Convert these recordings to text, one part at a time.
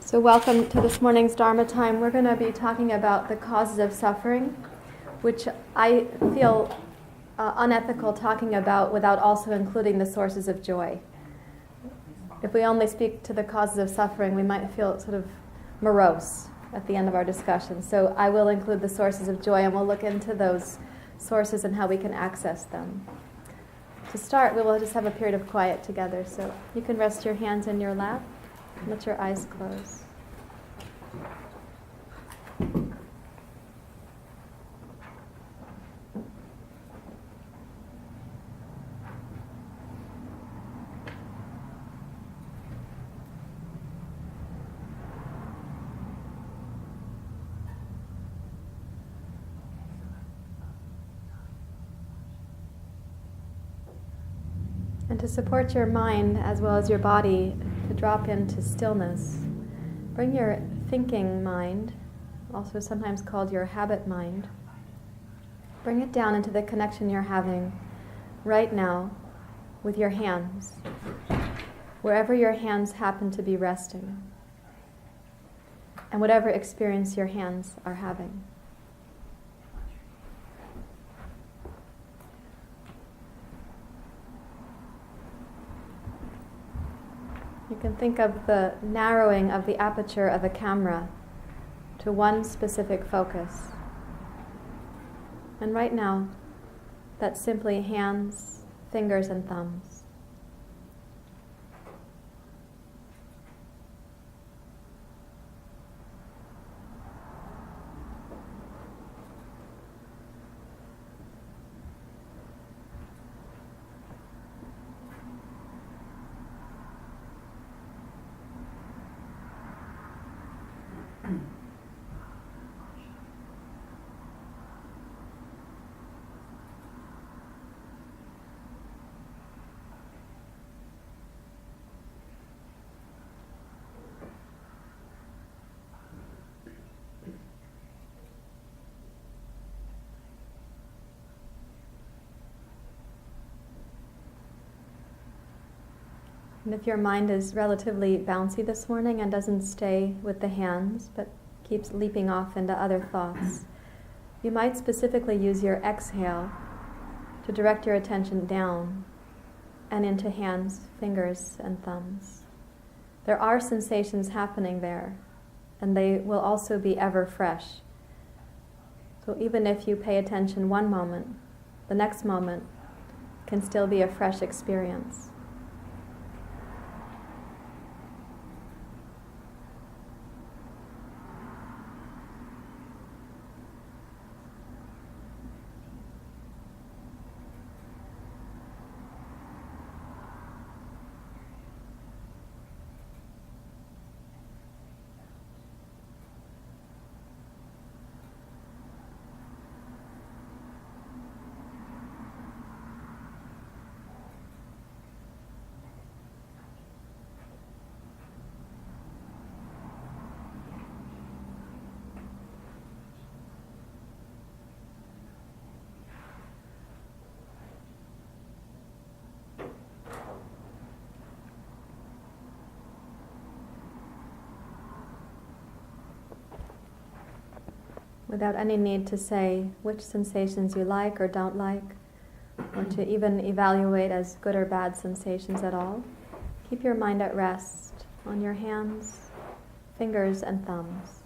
So welcome to this morning's Dharma time. We're going to be talking about the causes of suffering, which I feel unethical talking about without also including the sources of joy. If we only speak to the causes of suffering, we might feel sort of morose at the end of our discussion. So I will include the sources of joy, and we'll look into those sources and how we can access them. To start, we will just have a period of quiet together. So you can rest your hands in your lap. Let your eyes close. And to support your mind as well as your body to drop into stillness, bring your thinking mind, also sometimes called your habit mind, bring it down into the connection you're having right now with your hands, wherever your hands happen to be resting, and whatever experience your hands are having. You can think of the narrowing of the aperture of a camera to one specific focus. And right now, that's simply hands, fingers, and thumbs. And if your mind is relatively bouncy this morning and doesn't stay with the hands, but keeps leaping off into other thoughts, you might specifically use your exhale to direct your attention down and into hands, fingers, and thumbs. There are sensations happening there, and they will also be ever fresh. So even if you pay attention one moment, the next moment can still be a fresh experience. Without any need to say which sensations you like or don't like, or to even evaluate as good or bad sensations at all. Keep your mind at rest on your hands, fingers, and thumbs.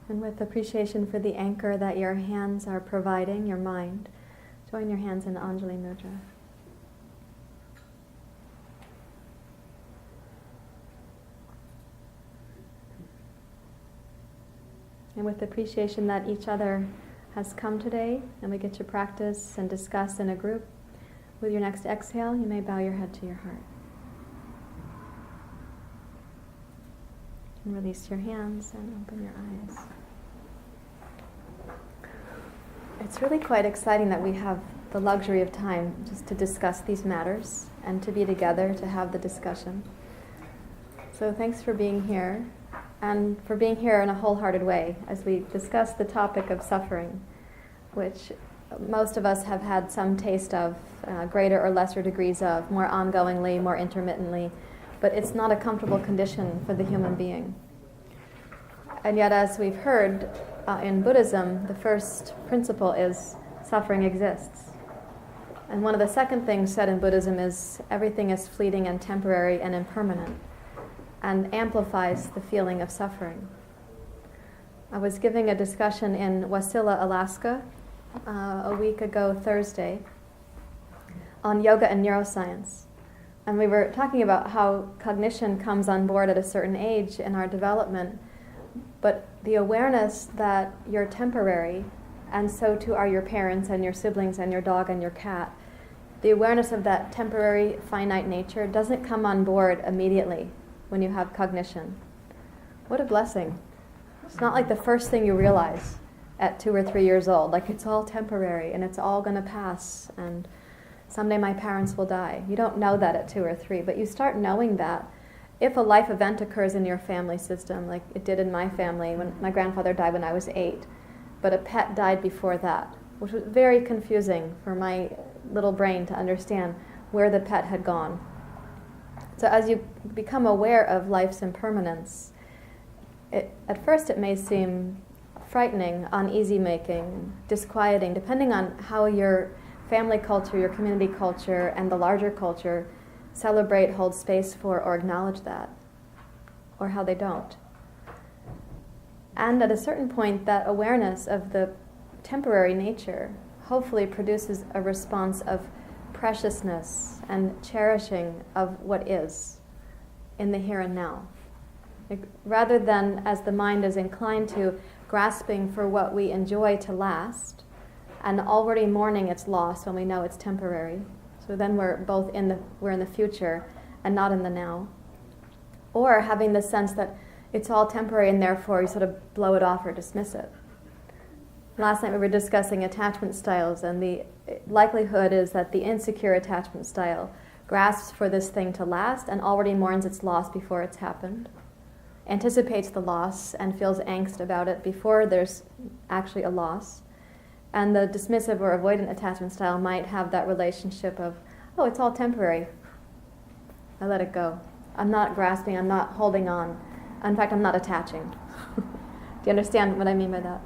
And with appreciation for the anchor that your hands are providing, your mind, join your hands in Anjali Mudra. And with appreciation that each other has come today, and we get to practice and discuss in a group, with your next exhale, you may bow your head to your heart. And release your hands and open your eyes. It's really quite exciting that we have the luxury of time just to discuss these matters and to be together to have the discussion. So thanks for being here, and for being here in a wholehearted way as we discuss the topic of suffering, which most of us have had some taste of, greater or lesser degrees of, more ongoingly, more intermittently, but it's not a comfortable condition for the human being. And yet, as we've heard in Buddhism, the first principle is suffering exists. And one of the second things said in Buddhism is everything is fleeting and temporary and impermanent, and amplifies the feeling of suffering. I was giving a discussion in Wasilla, Alaska, a week ago Thursday, on yoga and neuroscience. And we were talking about how cognition comes on board at a certain age in our development, but the awareness that you're temporary, and so too are your parents and your siblings and your dog and your cat, the awareness of that temporary, finite nature doesn't come on board immediately when you have cognition. What a blessing. It's not like the first thing you realize at 2 or 3 years old, like it's all temporary and it's all going to pass and someday my parents will die. You don't know that at 2 or 3, but you start knowing that if a life event occurs in your family system, like it did in my family when my grandfather died when I was 8, but a pet died before that, which was very confusing for my little brain to understand where the pet had gone. So as you become aware of life's impermanence, at first it may seem frightening, uneasy-making, disquieting, depending on how your family culture, your community culture, and the larger culture celebrate, hold space for, or acknowledge that, or how they don't. And at a certain point, that awareness of the temporary nature hopefully produces a response of preciousness and cherishing of what is in the here and now. Rather than, as the mind is inclined to, grasping for what we enjoy to last, and already mourning its loss when we know it's temporary. So then we're in the future and not in the now. Or having the sense that it's all temporary and therefore you sort of blow it off or dismiss it. Last night we were discussing attachment styles, and the likelihood is that the insecure attachment style grasps for this thing to last and already mourns its loss before it's happened, anticipates the loss and feels angst about it before there's actually a loss. And the dismissive or avoidant attachment style might have that relationship of, oh, it's all temporary. I let it go. I'm not grasping, I'm not holding on. In fact, I'm not attaching. Do you understand what I mean by that?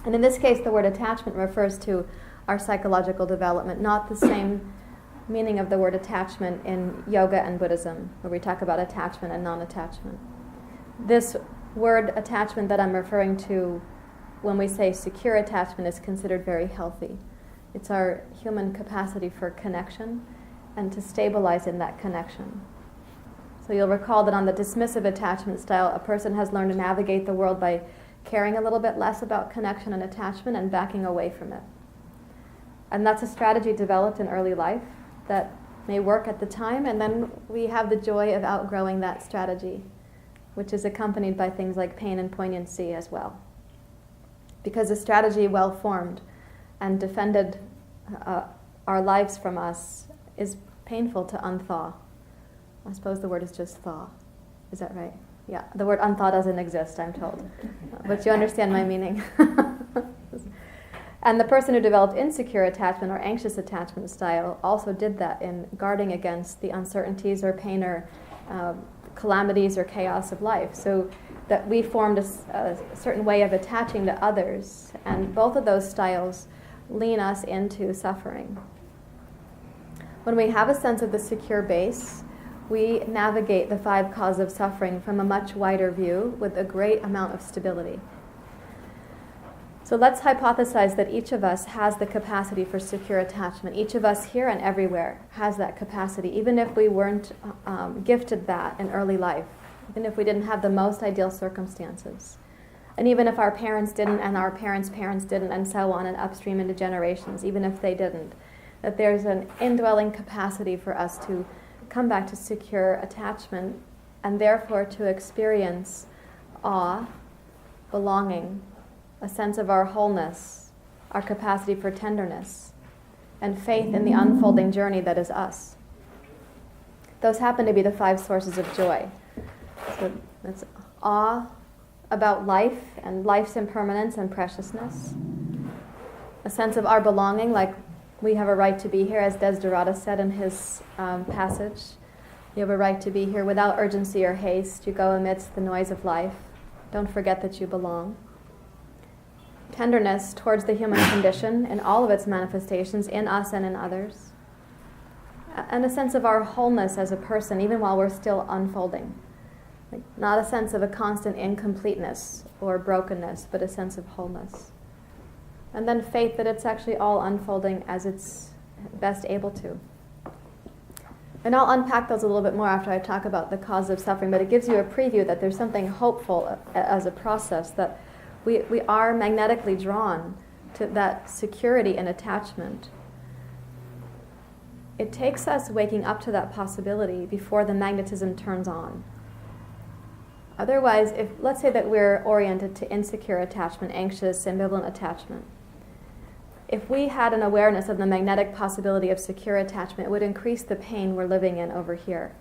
And in this case, the word attachment refers to our psychological development, not the same meaning of the word attachment in yoga and Buddhism, where we talk about attachment and non-attachment. This word attachment that I'm referring to when we say secure attachment is considered very healthy. It's our human capacity for connection and to stabilize in that connection. So you'll recall that on the dismissive attachment style, a person has learned to navigate the world by caring a little bit less about connection and attachment and backing away from it. And that's a strategy developed in early life that may work at the time, and then we have the joy of outgrowing that strategy, which is accompanied by things like pain and poignancy as well. Because a strategy well formed and defended our lives from us is painful to unthaw. I suppose the word is just thaw. Is that right? Yeah, the word unthaw doesn't exist, I'm told. But you understand my meaning. And the person who developed insecure attachment or anxious attachment style also did that in guarding against the uncertainties or pain or calamities or chaos of life. So that we formed a certain way of attaching to others, and both of those styles lean us into suffering. When we have a sense of the secure base, we navigate the 5 causes of suffering from a much wider view with a great amount of stability. So let's hypothesize that each of us has the capacity for secure attachment. Each of us here and everywhere has that capacity, even if we weren't gifted that in early life, even if we didn't have the most ideal circumstances. And even if our parents didn't, and our parents' parents didn't, and so on, and upstream into generations, even if they didn't, that there's an indwelling capacity for us to come back to secure attachment, and therefore to experience awe, belonging, a sense of our wholeness, our capacity for tenderness, and faith in the unfolding journey that is us. Those happen to be the 5 sources of joy. So that's awe about life and life's impermanence and preciousness. A sense of our belonging, like we have a right to be here, as Desderata said in his passage. You have a right to be here without urgency or haste. You go amidst the noise of life. Don't forget that you belong. Tenderness towards the human condition in all of its manifestations, in us and in others. And a sense of our wholeness as a person, even while we're still unfolding. Like, not a sense of a constant incompleteness or brokenness, but a sense of wholeness. And then faith that it's actually all unfolding as it's best able to. And I'll unpack those a little bit more after I talk about the cause of suffering, but it gives you a preview that there's something hopeful as a process, that we are magnetically drawn to that security and attachment. It takes us waking up to that possibility before the magnetism turns on. Otherwise, if let's say that we're oriented to insecure attachment, anxious, ambivalent attachment, if we had an awareness of the magnetic possibility of secure attachment, it would increase the pain we're living in over here.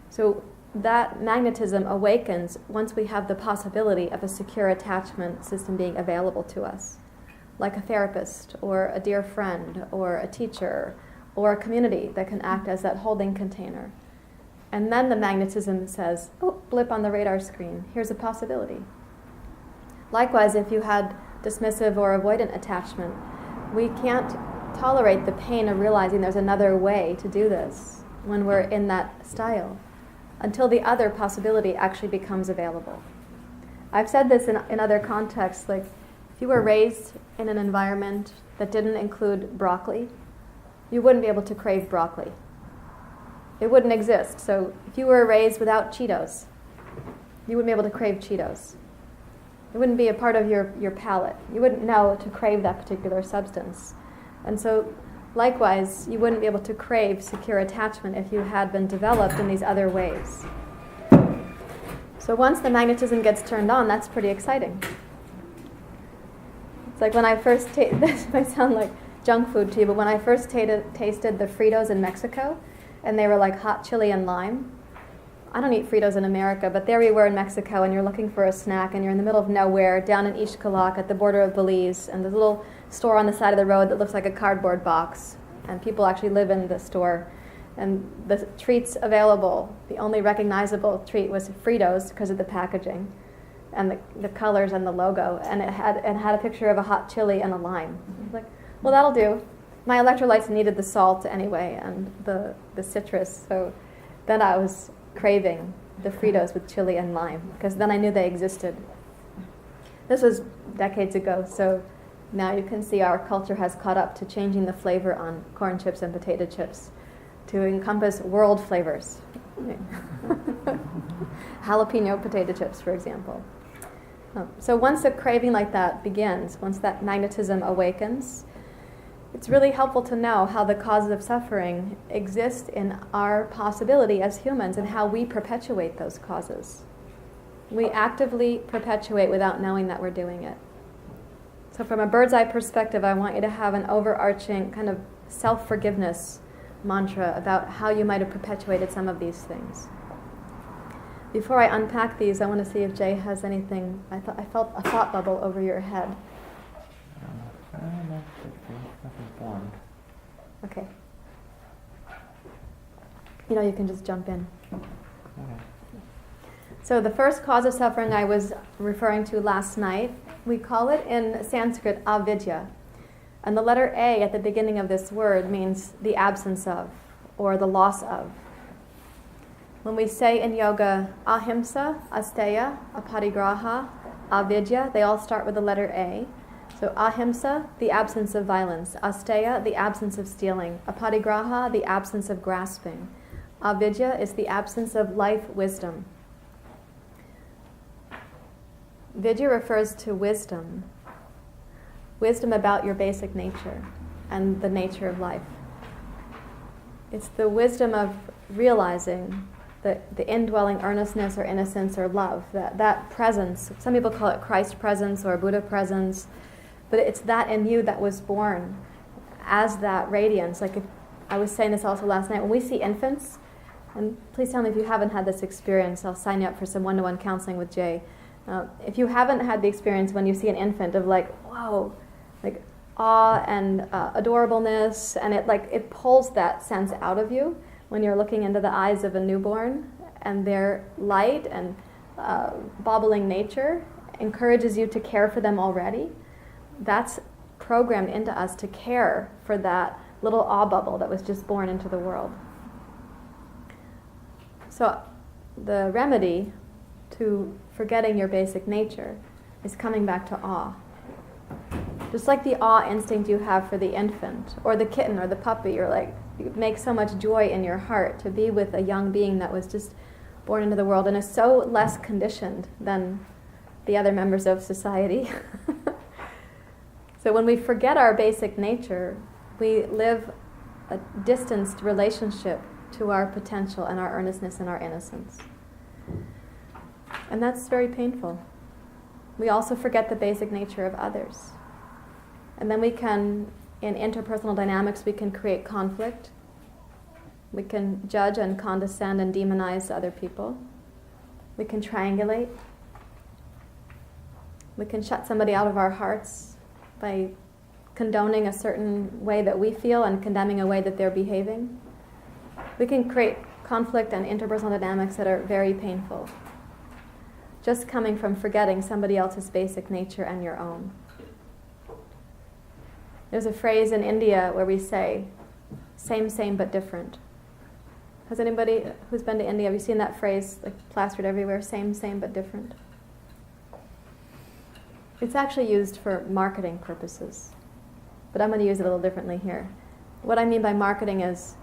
So that magnetism awakens once we have the possibility of a secure attachment system being available to us, like a therapist or a dear friend or a teacher or a community that can act as that holding container. And then the magnetism says, oh, blip on the radar screen, here's a possibility. Likewise, if you had dismissive or avoidant attachment, we can't tolerate the pain of realizing there's another way to do this when we're in that style, until the other possibility actually becomes available. I've said this in other contexts, like if you were raised in an environment that didn't include broccoli, you wouldn't be able to crave broccoli. It wouldn't exist. So if you were raised without Cheetos, you wouldn't be able to crave Cheetos. It wouldn't be a part of your palate. You wouldn't know to crave that particular substance. And so likewise, you wouldn't be able to crave secure attachment if you had been developed in these other ways. So once the magnetism gets turned on, that's pretty exciting. It's like when I first this might sound like junk food to you, but when I first tasted the Fritos in Mexico, and they were like hot chili and lime. I don't eat Fritos in America, but there we were in Mexico, and you're looking for a snack, and you're in the middle of nowhere, down in Ixcalac at the border of Belize, and there's a little store on the side of the road that looks like a cardboard box, and people actually live in the store. And the treats available, the only recognizable treat was Fritos because of the packaging, and the colors and the logo, and it had a picture of a hot chili and a lime. I was like, well, that'll do. My electrolytes needed the salt anyway, and the citrus, so then I was craving the Fritos with chili and lime, because then I knew they existed. This was decades ago, so now you can see our culture has caught up to changing the flavor on corn chips and potato chips to encompass world flavors. Jalapeno potato chips, for example. So once a craving like that begins, once that magnetism awakens, it's really helpful to know how the causes of suffering exist in our possibility as humans and how we perpetuate those causes. We actively perpetuate without knowing that we're doing it. So from a bird's eye perspective, I want you to have an overarching kind of self-forgiveness mantra about how you might have perpetuated some of these things. Before I unpack these, I want to see if Jay has anything. I felt a thought bubble over your head. Nothing formed. Okay. You can just jump in. Okay. So the first cause of suffering I was referring to last night, we call it in Sanskrit avidya. And the letter A at the beginning of this word means the absence of, or the loss of. When we say in yoga, ahimsa, asteya, aparigraha, avidya, they all start with the letter A. So ahimsa, the absence of violence. Asteya, the absence of stealing. Aparigraha, the absence of grasping. Avidya is the absence of life wisdom. Vidya refers to wisdom. Wisdom about your basic nature and the nature of life. It's the wisdom of realizing that the indwelling earnestness or innocence or love, that presence. Some people call it Christ presence or Buddha presence, but it's that in you that was born as that radiance. Like if, I was saying this also last night, when we see infants, and please tell me if you haven't had this experience, I'll sign you up for some one-to-one counseling with Jay. If you haven't had the experience when you see an infant of like, whoa, like awe and adorableness, and it pulls that sense out of you when you're looking into the eyes of a newborn, and their light and bobbling nature encourages you to care for them already. That's programmed into us to care for that little awe bubble that was just born into the world. So the remedy to forgetting your basic nature is coming back to awe. Just like the awe instinct you have for the infant or the kitten or the puppy, you're like, it makes so much joy in your heart to be with a young being that was just born into the world and is so less conditioned than the other members of society. So when we forget our basic nature, we live a distanced relationship to our potential and our earnestness and our innocence. And that's very painful. We also forget the basic nature of others. And then we can, in interpersonal dynamics, we can create conflict. We can judge and condescend and demonize other people. We can triangulate. We can shut somebody out of our hearts by condoning a certain way that we feel and condemning a way that they're behaving. We can create conflict and interpersonal dynamics that are very painful, just coming from forgetting somebody else's basic nature and your own. There's a phrase in India where we say, same but different. Has anybody who's been to India, have you seen that phrase like plastered everywhere, same but different? It's actually used for marketing purposes, but I'm going to use it a little differently here. What I mean by marketing is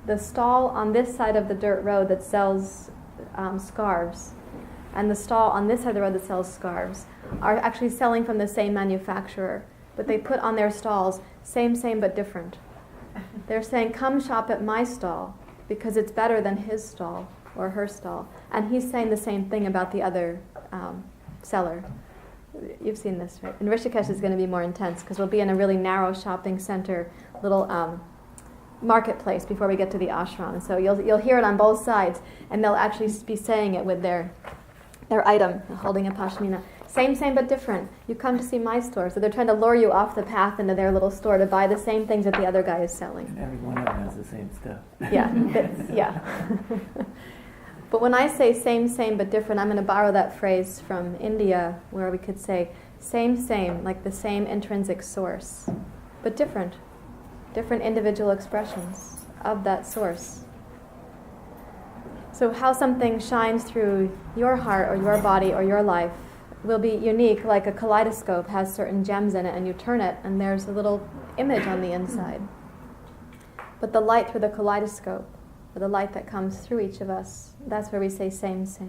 the stall on this side of the dirt road that sells scarves and the stall on this side of the road that sells scarves are actually selling from the same manufacturer, but they put on their stalls same but different. They're saying, come shop at my stall because it's better than his stall or her stall. And he's saying the same thing about the other seller. You've seen this, right? And Rishikesh is going to be more intense because we'll be in a really narrow shopping center, little marketplace before we get to the ashram. So you'll hear it on both sides, and they'll actually be saying it with their item, holding a Pashmina. Same but different. You come to see my store. So they're trying to lure you off the path into their little store to buy the same things that the other guy is selling. And every one of them has the same stuff. Yeah. But when I say same but different, I'm going to borrow that phrase from India where we could say same, like the same intrinsic source, but different individual expressions of that source. So how something shines through your heart or your body or your life will be unique, like a kaleidoscope has certain gems in it, and you turn it and there's a little image on the inside. But the light through the kaleidoscope, or the light that comes through each of us, that's where we say same. So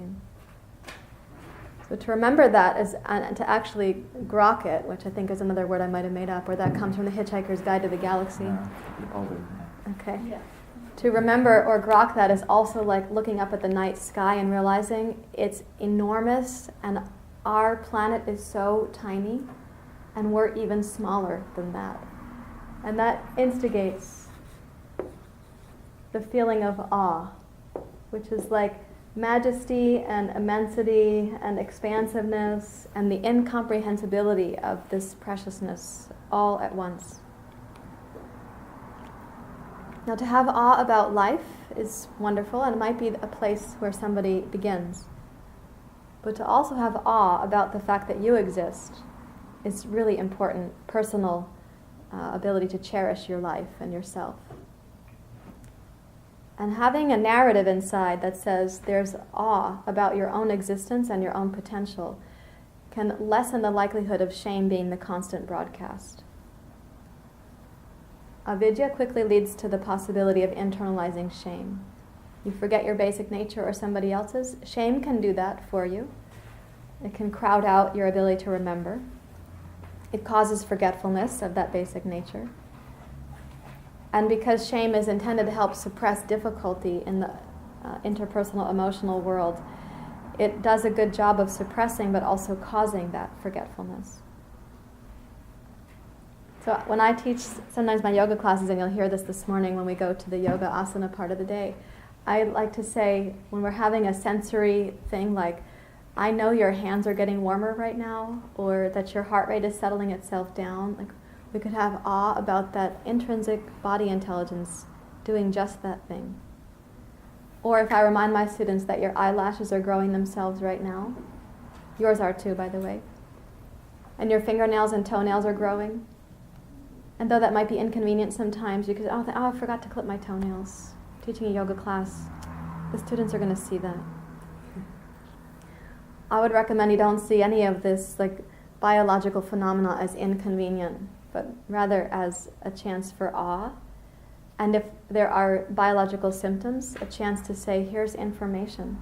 to remember that is, and to actually grok it, which I think is another word I might have made up, or that comes from the Hitchhiker's Guide to the Galaxy. Okay. Yeah. To remember or grok that is also like looking up at the night sky and realizing it's enormous and our planet is so tiny and we're even smaller than that. And that instigates the feeling of awe, which is like majesty and immensity and expansiveness and the incomprehensibility of this preciousness all at once. Now, to have awe about life is wonderful, and it might be a place where somebody begins. But to also have awe about the fact that you exist is really important, personal ability to cherish your life and yourself. And having a narrative inside that says there's awe about your own existence and your own potential can lessen the likelihood of shame being the constant broadcast. Avidya quickly leads to the possibility of internalizing shame. You forget your basic nature or somebody else's. Shame can do that for you. It can crowd out your ability to remember. It causes forgetfulness of that basic nature. And because shame is intended to help suppress difficulty in the interpersonal emotional world, it does a good job of suppressing but also causing that forgetfulness. So when I teach sometimes my yoga classes, and you'll hear this morning when we go to the yoga asana part of the day, I like to say when we're having a sensory thing like, I know your hands are getting warmer right now, or that your heart rate is settling itself down, like we could have awe about that intrinsic body intelligence doing just that thing. Or if I remind my students that your eyelashes are growing themselves right now, yours are too, by the way, and your fingernails and toenails are growing, and though that might be inconvenient sometimes, you could, I forgot to clip my toenails. Teaching a yoga class, the students are going to see that. I would recommend you don't see any of this like biological phenomena as inconvenient, but rather as a chance for awe. And if there are biological symptoms, a chance to say, here's information.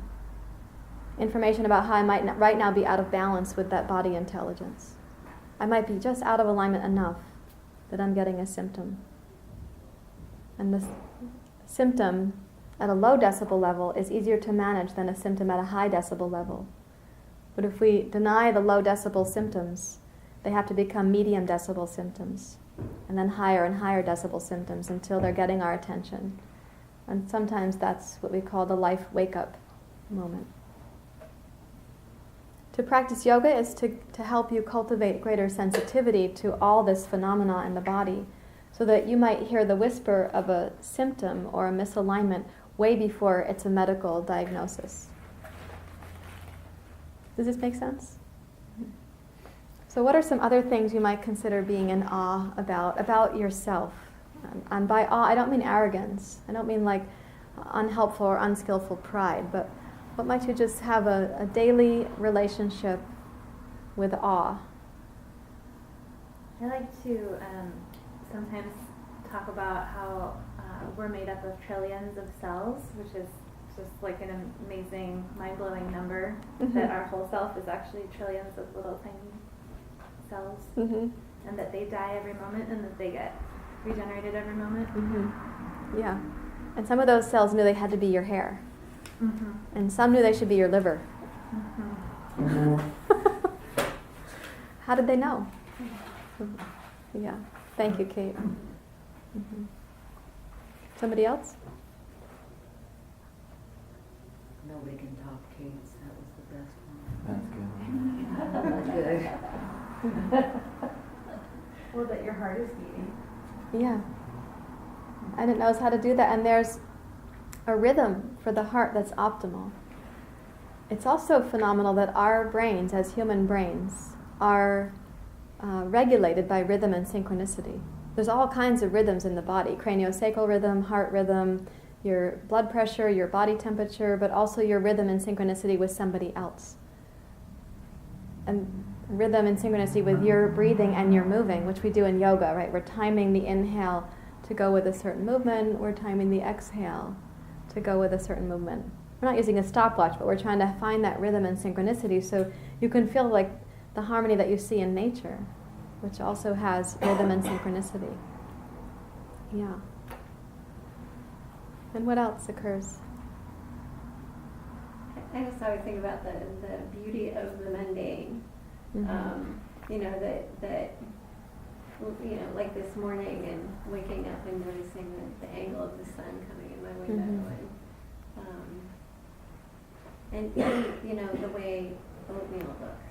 Information about how I might right now be out of balance with that body intelligence. I might be just out of alignment enough that I'm getting a symptom. And this symptom at a low decibel level is easier to manage than a symptom at a high decibel level. But if we deny the low decibel symptoms, they have to become medium decibel symptoms, and then higher and higher decibel symptoms until they're getting our attention. And sometimes that's what we call the life wake-up moment. To practice yoga is to help you cultivate greater sensitivity to all this phenomena in the body, so that you might hear the whisper of a symptom or a misalignment way before it's a medical diagnosis. Does this make sense? So what are some other things you might consider being in awe about yourself? And by awe, I don't mean arrogance. I don't mean like unhelpful or unskillful pride, but what might you just have a daily relationship with awe? I like to sometimes talk about how we're made up of trillions of cells, which is just like an amazing, mind-blowing number, that our whole self is actually trillions of little tiny cells, and that they die every moment and that they get regenerated every moment. Yeah. And some of those cells knew they had to be your hair. And some knew they should be your liver. How did they know? Yeah. Thank you, Kate. Somebody else? Nobody can top Kate's. That was the best one. That's good. That's good. Well, that your heart is beating. Yeah. I didn't know how to do that. And there's a rhythm for the heart that's optimal. It's also phenomenal that our brains, as human brains, are regulated by rhythm and synchronicity. There's all kinds of rhythms in the body: craniosacral rhythm, heart rhythm, your blood pressure, your body temperature, but also your rhythm and synchronicity with somebody else. And rhythm and synchronicity with your breathing and your moving, which we do in yoga, right? We're timing the inhale to go with a certain movement. We're timing the exhale to go with a certain movement. We're not using a stopwatch, but we're trying to find that rhythm and synchronicity so you can feel like the harmony that you see in nature, which also has rhythm and synchronicity. Yeah. And what else occurs? I just always think about the beauty of the mundane. That like this morning and waking up and noticing the angle of the sun coming in my window, and the way oatmeal looks.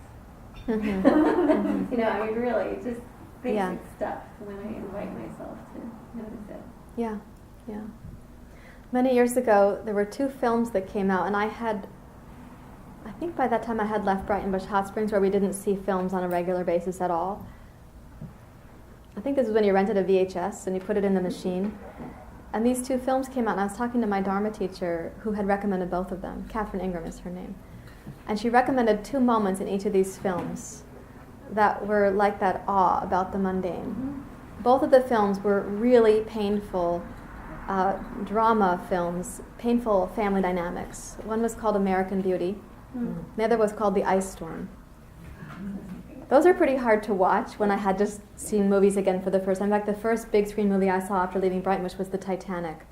I mean, really, just basic stuff when I invite myself to notice it. Yeah, yeah. Many years ago, there were 2 films that came out, and I think by that time I had left Brighton Bush Hot Springs, where we didn't see films on a regular basis at all. I think this is when you rented a VHS and you put it in the machine. And these 2 films came out, and I was talking to my Dharma teacher, who had recommended both of them. Catherine Ingram is her name. And she recommended 2 moments in each of these films that were like that awe about the mundane. Both of the films were really painful drama films, painful family dynamics. One was called American Beauty. The other was called The Ice Storm. Those are pretty hard to watch when I had just seen movies again for the first time. In fact, the first big screen movie I saw after leaving Brighton was the Titanic.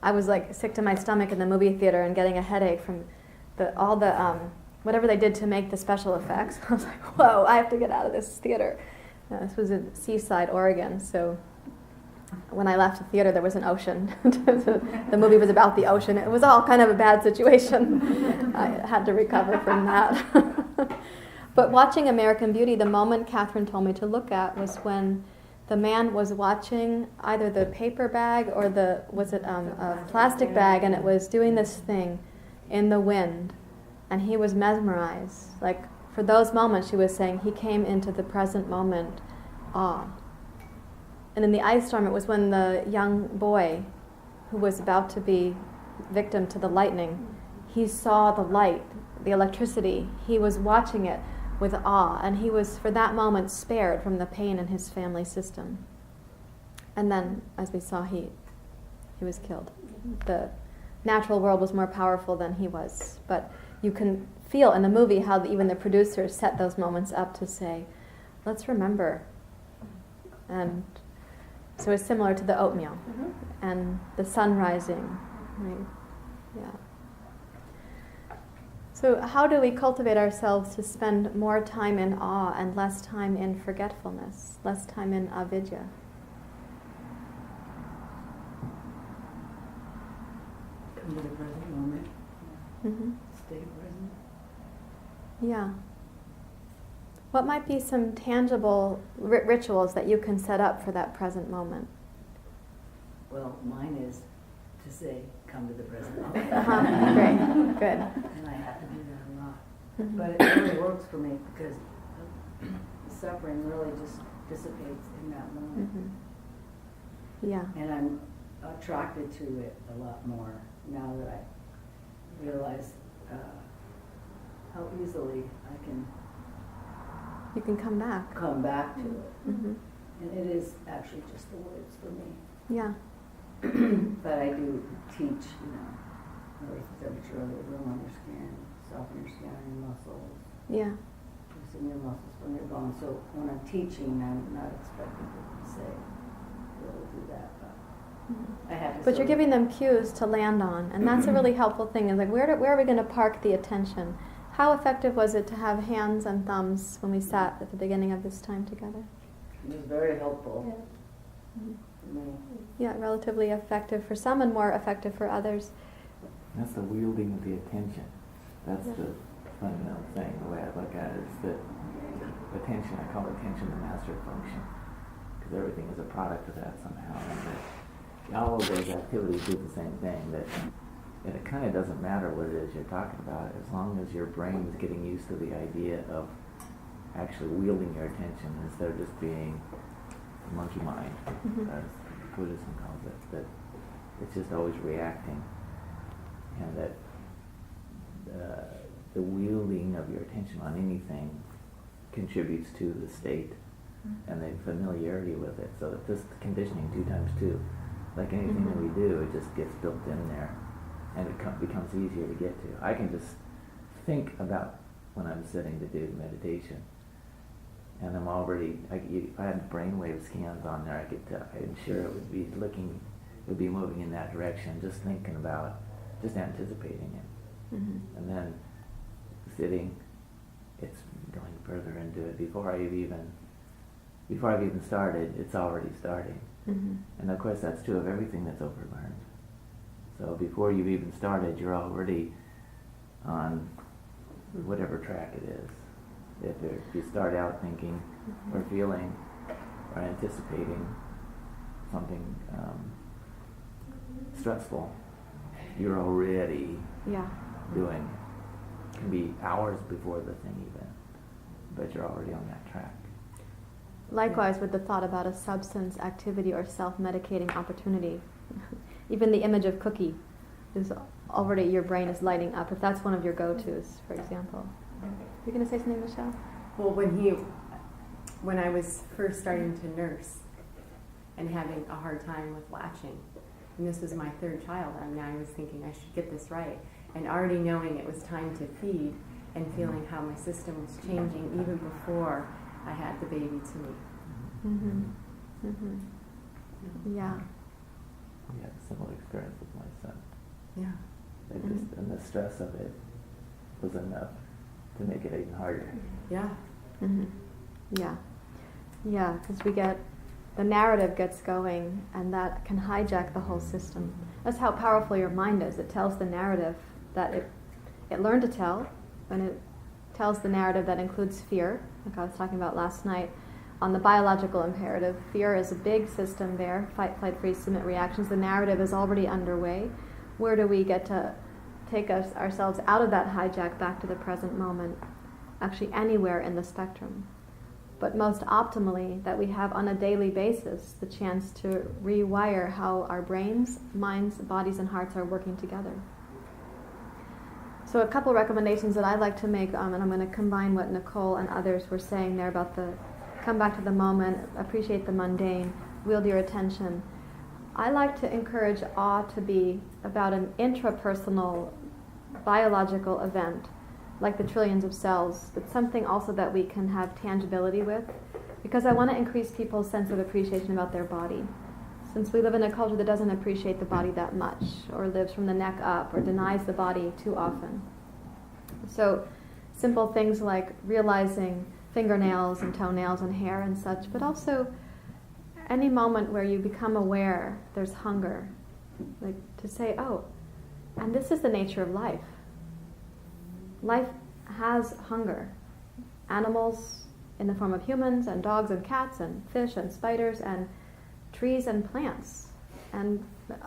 I was like sick to my stomach in the movie theater and getting a headache from all the whatever they did to make the special effects. I was like, whoa, I have to get out of this theater. This was in Seaside, Oregon, so when I left the theater there was an ocean. The movie was about the ocean. It was all kind of a bad situation. I had to recover from that. But watching American Beauty, the moment Catherine told me to look at was when the man was watching either the paper bag or a plastic bag, and it was doing this thing in the wind, and he was mesmerized. Like, for those moments, she was saying, he came into the present moment, awe. And in The Ice Storm, it was when the young boy who was about to be victim to the lightning, he saw the light, the electricity. He was watching it with awe, and he was, for that moment, spared from the pain in his family system. And then, as we saw, he was killed. The natural world was more powerful than he was. But you can feel in the movie how even the producers set those moments up to say, let's remember. And so it's similar to the oatmeal and the sun rising, right? Yeah. So how do we cultivate ourselves to spend more time in awe and less time in forgetfulness, less time in avidya? Come to the present moment. Mm-hmm. Stay present. Yeah. What might be some tangible rituals that you can set up for that present moment? Well, mine is to say, come to the present moment. Great. Good. And I have to do that a lot. Mm-hmm. But it really works for me because the suffering really just dissipates in that moment. Mm-hmm. Yeah. And I'm attracted to it a lot more now that I realize how easily I can You can come back. come back to it. Mm-hmm. And it is actually just the words for me. Yeah. But I do teach, raise the temperature of the room on your skin, soften your skin and your muscles, Yeah. loosen your muscles when you're gone. So when I'm teaching, I'm not expecting to say, really do that, but I have to. But you're giving them cues to land on, and that's a really helpful thing. Is like, where are we going to park the attention? How effective was it to have hands and thumbs when we sat at the beginning of this time together? It was very helpful Mm-hmm. for me. Yeah, relatively effective for some and more effective for others. That's the wielding of the attention. That's Yeah. the fundamental thing. The way I look at it is that attention, I call attention the master function, because everything is a product of that somehow. And that all of those activities do the same thing. That it kind of doesn't matter what it is you're talking about, as long as your brain is getting used to the idea of actually wielding your attention instead of just being a monkey mind, as Buddhism calls it. That it's just always reacting, and that the wielding of your attention on anything contributes to the state and the familiarity with it. So that this conditioning 2 times 2, like anything that we do, it just gets built in there, and it becomes easier to get to. I can just think about when I'm sitting to do meditation, and I'm already, if I had brainwave scans on there, I'm sure it would be moving in that direction, just thinking about, just anticipating it. And then sitting, it's going further into it. Before I've even started, it's already starting. And of course that's true of everything that's overlearned. So before you've even started, you're already on whatever track it is. If you start out thinking or feeling or anticipating something stressful, you're already doing it. It can be hours before the thing even, but you're already on that track. Likewise with the thought about a substance, activity, or self-medicating opportunity. Even the image of cookie is already your brain is lighting up, if that's one of your go-tos, for example. You're going to say something, Michelle? Well, when I was first starting to nurse and having a hard time with latching, and this was my third child, I mean, I was thinking I should get this right, and already knowing it was time to feed and feeling how my system was changing even before I had the baby to me. Mm-hmm. Mm-hmm. Yeah. We had a similar experience with my son. Yeah. It just, and the stress of it was enough to make it even harder. Yeah. Mm-hmm. Yeah. Yeah, because the narrative gets going, and that can hijack the whole system. That's how powerful your mind is. It tells the narrative that it learned to tell, and it tells the narrative that includes fear, like I was talking about last night. On the biological imperative, fear is a big system there, fight, flight, freeze, submit reactions. The narrative is already underway. Where do we get to take ourselves out of that hijack back to the present moment? Actually, anywhere in the spectrum. But most optimally, that we have on a daily basis the chance to rewire how our brains, minds, bodies, and hearts are working together. So a couple recommendations that I'd like to make, and I'm going to combine what Nicole and others were saying there about the come back to the moment, appreciate the mundane, wield your attention. I like to encourage awe to be about an intrapersonal biological event, like the trillions of cells, but something also that we can have tangibility with, because I want to increase people's sense of appreciation about their body. Since we live in a culture that doesn't appreciate the body that much, or lives from the neck up, or denies the body too often. So simple things like realizing fingernails and toenails and hair and such, but also any moment where you become aware there's hunger, like to say, oh, and this is the nature of life. Life has hunger. Animals in the form of humans and dogs and cats and fish and spiders and trees and plants, and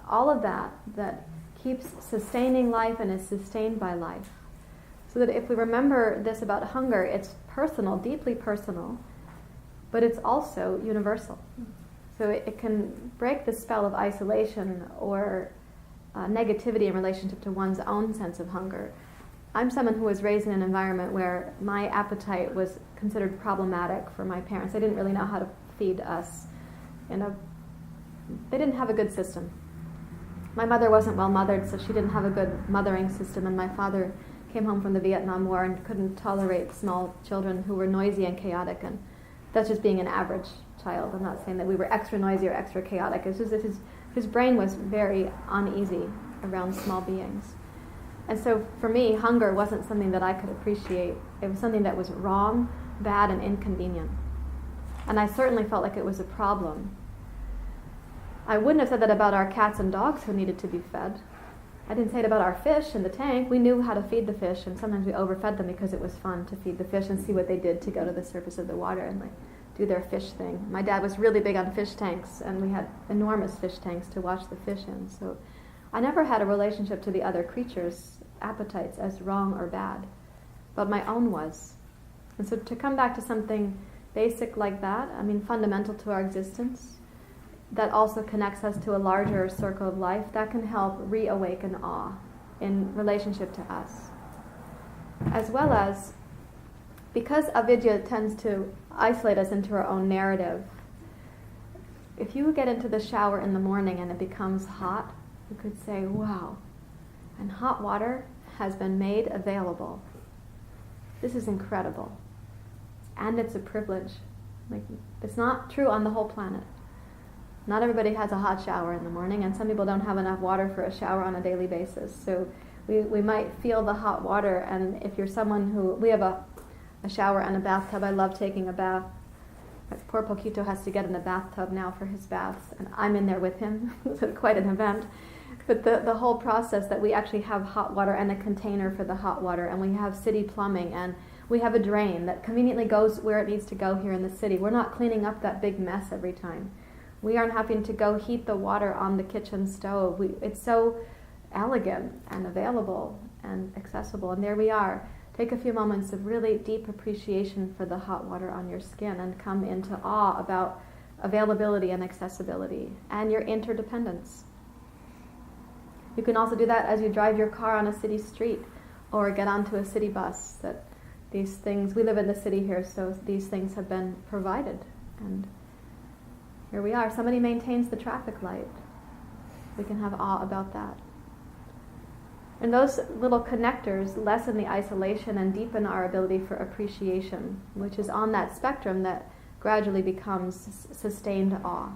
all of that keeps sustaining life and is sustained by life. So that if we remember this about hunger, it's personal, deeply personal, but it's also universal. So it can break the spell of isolation or negativity in relationship to one's own sense of hunger. I'm someone who was raised in an environment where my appetite was considered problematic for my parents. They didn't really know how to feed us. They didn't have a good system. My mother wasn't well mothered, so she didn't have a good mothering system, and my father came home from the Vietnam War and couldn't tolerate small children who were noisy and chaotic, and that's just being an average child. I'm not saying that we were extra noisy or extra chaotic. It's just that his brain was very uneasy around small beings. And so for me, hunger wasn't something that I could appreciate. It was something that was wrong, bad, and inconvenient. And I certainly felt like it was a problem. I wouldn't have said that about our cats and dogs who needed to be fed. I didn't say it about our fish in the tank. We knew how to feed the fish, and sometimes we overfed them because it was fun to feed the fish and see what they did to go to the surface of the water and do their fish thing. My dad was really big on fish tanks, and we had enormous fish tanks to watch the fish in. So I never had a relationship to the other creatures' appetites as wrong or bad, but my own was. And so to come back to something basic like that, fundamental to our existence, that also connects us to a larger circle of life, that can help reawaken awe in relationship to us. As well as, because avidya tends to isolate us into our own narrative, if you get into the shower in the morning and it becomes hot, you could say, wow, and hot water has been made available. This is incredible. And it's a privilege. It's not true on the whole planet. Not everybody has a hot shower in the morning, and some people don't have enough water for a shower on a daily basis. So we might feel the hot water, and if you're someone who... We have a shower and a bathtub. I love taking a bath. Poor Poquito has to get in the bathtub now for his baths, and I'm in there with him. It's quite an event. But the whole process that we actually have hot water and a container for the hot water, and we have city plumbing, and we have a drain that conveniently goes where it needs to go here in the city. We're not cleaning up that big mess every time. We aren't having to go heat the water on the kitchen stove. It's so elegant and available and accessible. And there we are. Take a few moments of really deep appreciation for the hot water on your skin and come into awe about availability and accessibility and your interdependence. You can also do that as you drive your car on a city street or get onto a city bus. That these things, we live in the city here, so these things have been provided. And here we are. Somebody maintains the traffic light. We can have awe about that. And those little connectors lessen the isolation and deepen our ability for appreciation, which is on that spectrum that gradually becomes sustained awe.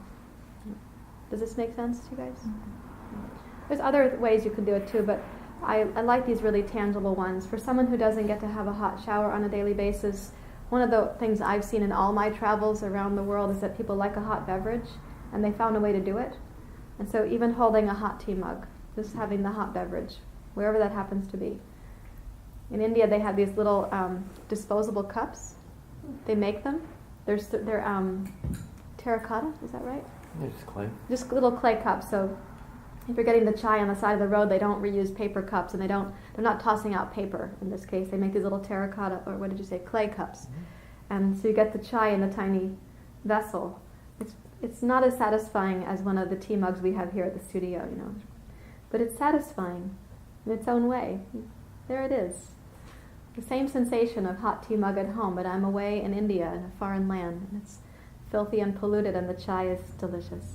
Does this make sense to you guys? There's other ways you can do it too, but I like these really tangible ones. For someone who doesn't get to have a hot shower on a daily basis, one of the things I've seen in all my travels around the world is that people like a hot beverage, and they found a way to do it. And so even holding a hot tea mug, just having the hot beverage, wherever that happens to be. In India, they have these little disposable cups. They make them. They're terracotta, is that right? They're just clay. Just little clay cups. So if you're getting the chai on the side of the road, they don't reuse paper cups, and they're not tossing out paper in this case. They make these little terracotta, or what did you say, clay cups. And so you get the chai in a tiny vessel. It's not as satisfying as one of the tea mugs we have here at the studio, but it's satisfying in its own way. There it is. The same sensation of hot tea mug at home, but I'm away in India in a foreign land, and it's filthy and polluted, and the chai is delicious.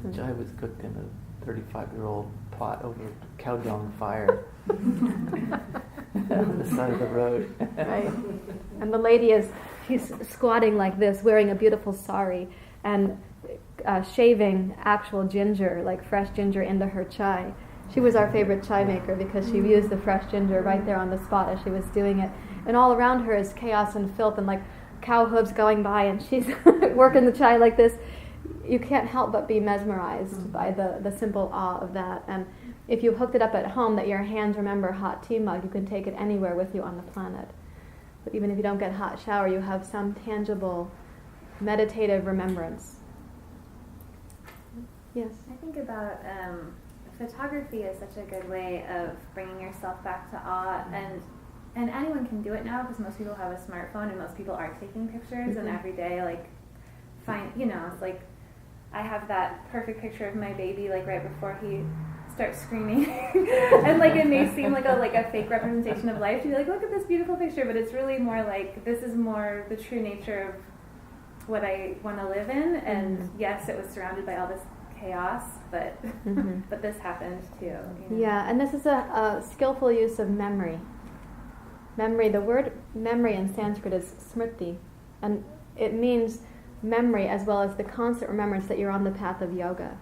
The chai was cooked in a 35-year-old pot over a cow dung fire on the side of the road. Right. And the lady she's squatting like this, wearing a beautiful sari, and shaving actual ginger, like fresh ginger, into her chai. She was our favorite chai maker because she used the fresh ginger right there on the spot as she was doing it. And all around her is chaos and filth and like cow hooves going by, and she's working the chai like this. You can't help but be mesmerized by the simple awe of that. And if you hooked it up at home, that your hands remember hot tea mug, you can take it anywhere with you on the planet. But even if you don't get a hot shower, you have some tangible meditative remembrance. Yes? I think about photography is such a good way of bringing yourself back to awe, and anyone can do it now because most people have a smartphone and most people are taking pictures, and every day it's like I have that perfect picture of my baby like right before he starts screaming and like it may seem like a fake representation of life to be like, look at this beautiful picture, but it's really more like this is more the true nature of what I want to live in. And yes, it was surrounded by all this chaos, but but this happened too. Yeah, and this is a skillful use of memory. Memory, the word memory in Sanskrit is smriti, and it means memory as well as the constant remembrance that you're on the path of yoga.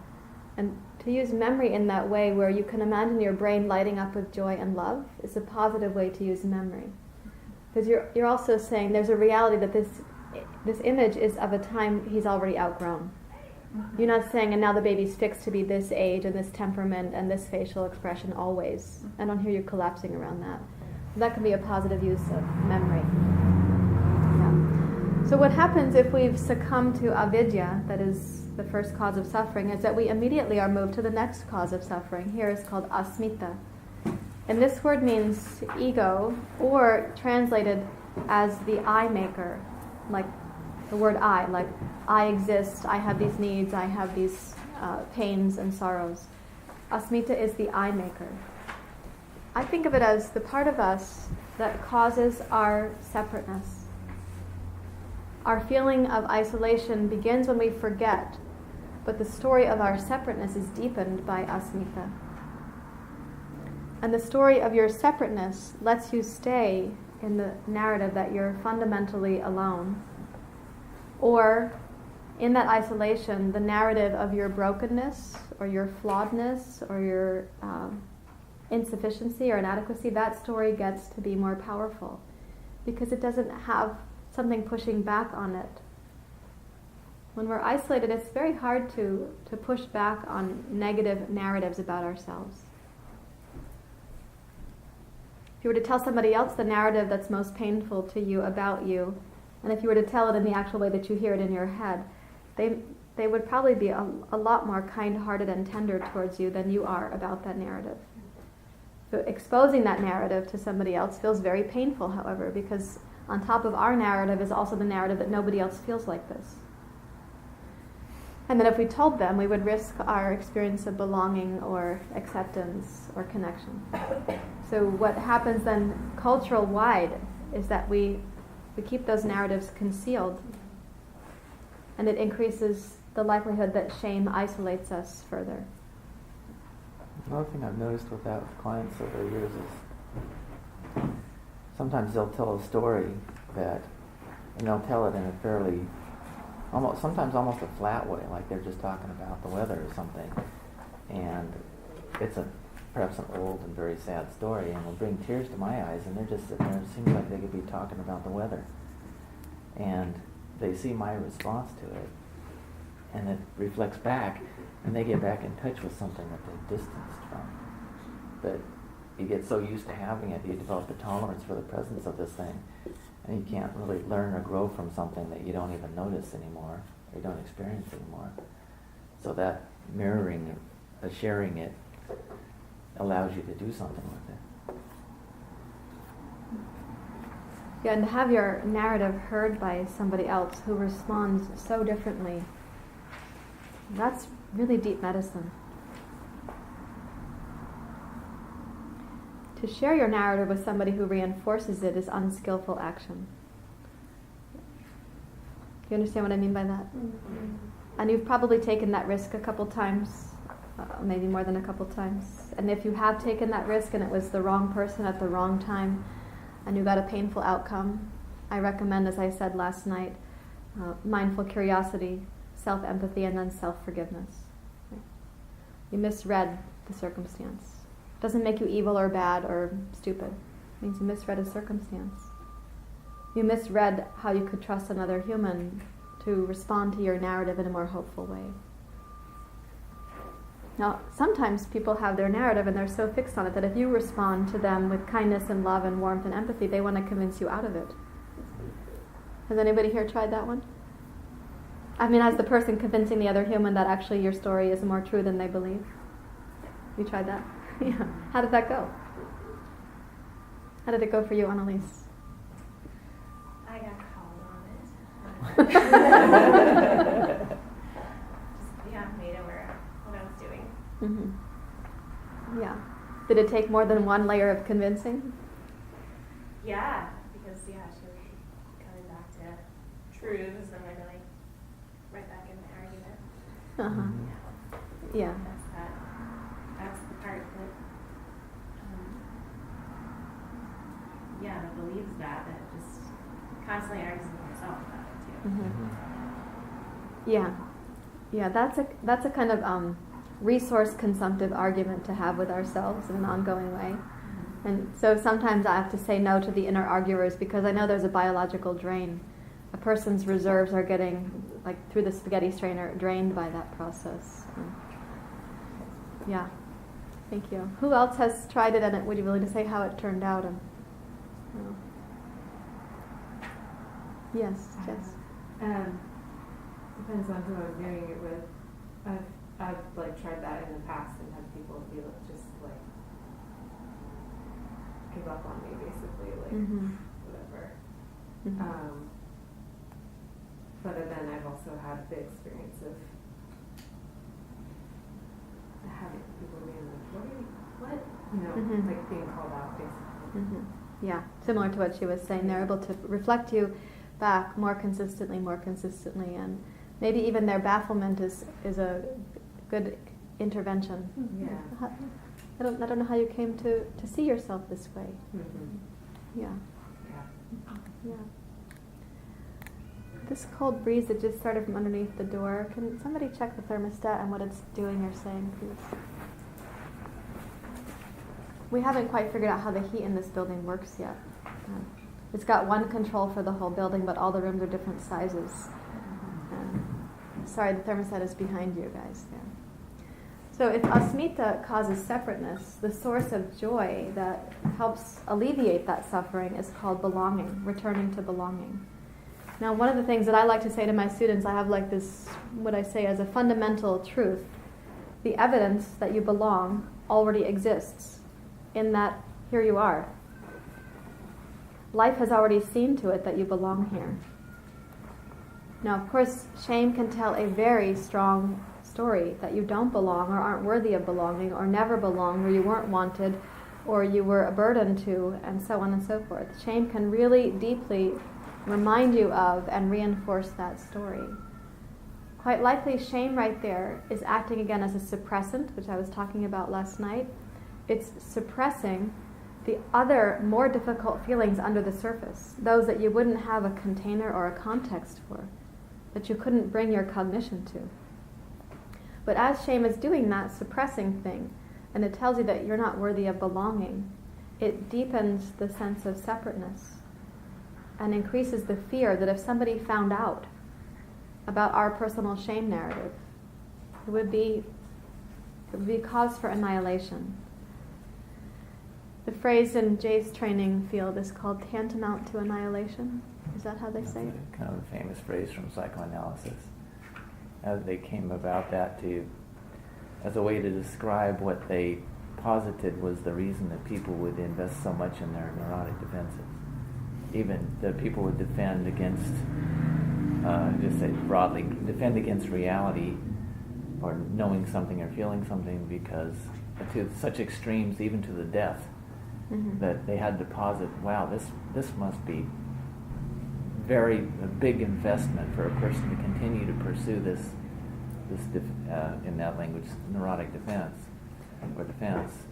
And to use memory in that way where you can imagine your brain lighting up with joy and love is a positive way to use memory. Because you're also saying there's a reality that this image is of a time he's already outgrown. You're not saying, and now the baby's fixed to be this age and this temperament and this facial expression always. I don't hear you collapsing around that. That can be a positive use of memory. Yeah. So what happens if we've succumbed to avidya, that is the first cause of suffering, is that we immediately are moved to the next cause of suffering. Here is called asmita. And this word means ego, or translated as the I maker, like the word I, like I exist, I have these needs, I have these pains and sorrows. Asmita is the I maker. I think of it as the part of us that causes our separateness. Our feeling of isolation begins when we forget, but the story of our separateness is deepened by asmita. And the story of your separateness lets you stay in the narrative that you're fundamentally alone. Or, in that isolation, the narrative of your brokenness, or your flawedness, or your insufficiency or inadequacy, that story gets to be more powerful because it doesn't have something pushing back on it. When we're isolated, it's very hard to push back on negative narratives about ourselves. If you were to tell somebody else the narrative that's most painful to you about you, and if you were to tell it in the actual way that you hear it in your head, they would probably be a lot more kind-hearted and tender towards you than you are about that narrative. So exposing that narrative to somebody else feels very painful, however, because on top of our narrative is also the narrative that nobody else feels like this. And then if we told them, we would risk our experience of belonging or acceptance or connection. So what happens then cultural-wide is that we keep those narratives concealed, and it increases the likelihood that shame isolates us further. Another thing I've noticed with that with clients over the years is sometimes they'll tell a story and they'll tell it in a fairly, sometimes almost a flat way, like they're just talking about the weather or something, and it's perhaps an old and very sad story, and will bring tears to my eyes, and they're just sitting there. It seems like they could be talking about the weather, and they see my response to it, and it reflects back, and they get back in touch with something that they're distanced from. But you get so used to having it, you develop a tolerance for the presence of this thing, and you can't really learn or grow from something that you don't even notice anymore, or you don't experience anymore. So that mirroring, sharing it, allows you to do something with it. Yeah, and to have your narrative heard by somebody else who responds so differently, that's really deep medicine. To share your narrative with somebody who reinforces it is unskillful action. Do you understand what I mean by that? Mm-hmm. And you've probably taken that risk a couple times, maybe more than a couple times. And if you have taken that risk and it was the wrong person at the wrong time and you got a painful outcome, I recommend, as I said last night, mindful curiosity, self-empathy, and then self-forgiveness. Right? You misread the circumstance. It doesn't make you evil or bad or stupid. It means you misread a circumstance. You misread how you could trust another human to respond to your narrative in a more hopeful way. Now, sometimes people have their narrative and they're so fixed on it that if you respond to them with kindness and love and warmth and empathy, they want to convince you out of it. Has anybody here tried that one? I mean, as the person convincing the other human that actually your story is more true than they believe. You tried that? Yeah. How did that go? How did it go for you, Annalise? I got called on it. Just, made it where what I was doing. Mm-hmm. Yeah. Did it take more than one layer of convincing? Yeah, because she was coming back to truths and then really right back in the argument. Uh-huh. Yeah. That's the part that that believes that just constantly argues with myself about it too. Mm-hmm. Yeah, that's a kind of resource consumptive argument to have with ourselves in an ongoing way. Mm-hmm. And so sometimes I have to say no to the inner arguers because I know there's a biological drain. A person's reserves are getting, like through the spaghetti strainer, drained by that process. Yeah, thank you. Who else has tried it, and would you be willing to say how it turned out? Yes, Jess. Depends on who I'm doing it with. I've tried that in the past and had people be just give up on me basically, whatever. Mm-hmm. But then I've also had the experience of having people being like, what? Like being called out basically. Mm-hmm. Yeah, similar to what she was saying. They're able to reflect you back more consistently, and maybe even their bafflement is a good intervention. Yeah. I don't know how you came to see yourself this way. Mm-hmm. Yeah. Yeah. This cold breeze that just started from underneath the door, can somebody check the thermostat and what it's doing or saying, please? We haven't quite figured out how the heat in this building works yet. It's got one control for the whole building, but all the rooms are different sizes. Sorry, the thermostat is behind you guys. Yeah. So if asmita causes separateness, the source of joy that helps alleviate that suffering is called belonging, returning to belonging. Now, one of the things that I like to say to my students, I have like this, what I say as a fundamental truth. The evidence that you belong already exists in that here you are. Life has already seen to it that you belong here. Now, of course, shame can tell a very strong story that you don't belong or aren't worthy of belonging or never belonged or you weren't wanted or you were a burden to, and so on and so forth. Shame can really deeply remind you of and reinforce that story. Quite likely, shame right there is acting again as a suppressant, which I was talking about last night. It's suppressing the other more difficult feelings under the surface, those that you wouldn't have a container or a context for, that you couldn't bring your cognition to. But as shame is doing that suppressing thing, and it tells you that you're not worthy of belonging, it deepens the sense of separateness and increases the fear that if somebody found out about our personal shame narrative, it would be cause for annihilation. The phrase in Jay's training field is called tantamount to annihilation. Is that how they say it? That's kind of a famous phrase from psychoanalysis. They came about that as a way to describe what they posited was the reason that people would invest so much in their neurotic defenses. Even that people would defend against, just say broadly, defend against reality or knowing something or feeling something because to such extremes, even to the death, that they had to posit, wow, this must be a big investment for a person to continue to pursue this in that language, neurotic defense or defense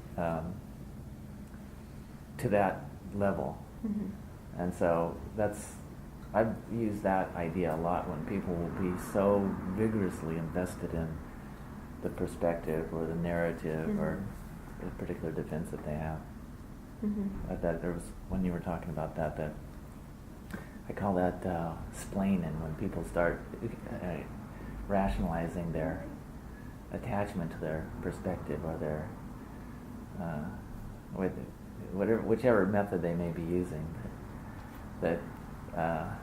to that level. And so I've used that idea a lot when people will be so vigorously invested in the perspective or the narrative or the particular defense that they have. That there was, when you were talking about that I call that splaining, when people start rationalizing their attachment to their perspective or their whichever method they may be using. That I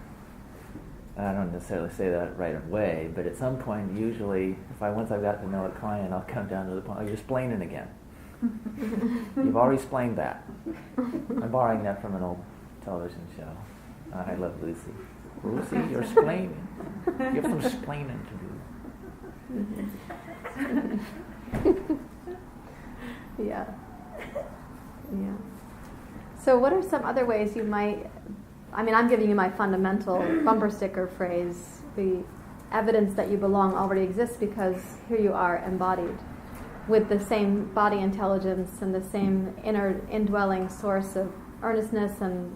don't necessarily say that right away, but at some point, usually, once I've got to know a client, I'll come down to the point, you're splaining again. You've already splained that. I'm borrowing that from an old television show. I love Lucy. Lucy, you're splaining. You have some splaining to do. Yeah. So what are some other ways you might, I'm giving you my fundamental bumper sticker phrase, the evidence that you belong already exists because here you are embodied with the same body intelligence and the same inner indwelling source of earnestness and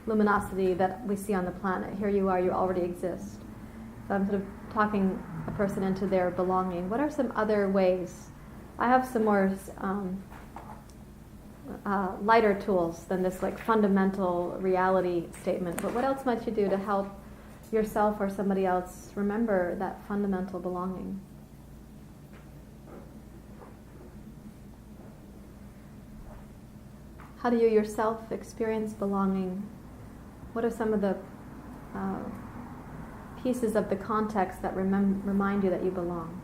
luminosity that we see on the planet. Here you are, you already exist. So I'm sort of talking a person into their belonging. What are some other ways? I have some more lighter tools than this like fundamental reality statement, but what else might you do to help yourself or somebody else remember that fundamental belonging? How do you yourself experience belonging? What are some of the pieces of the context that remind you that you belong?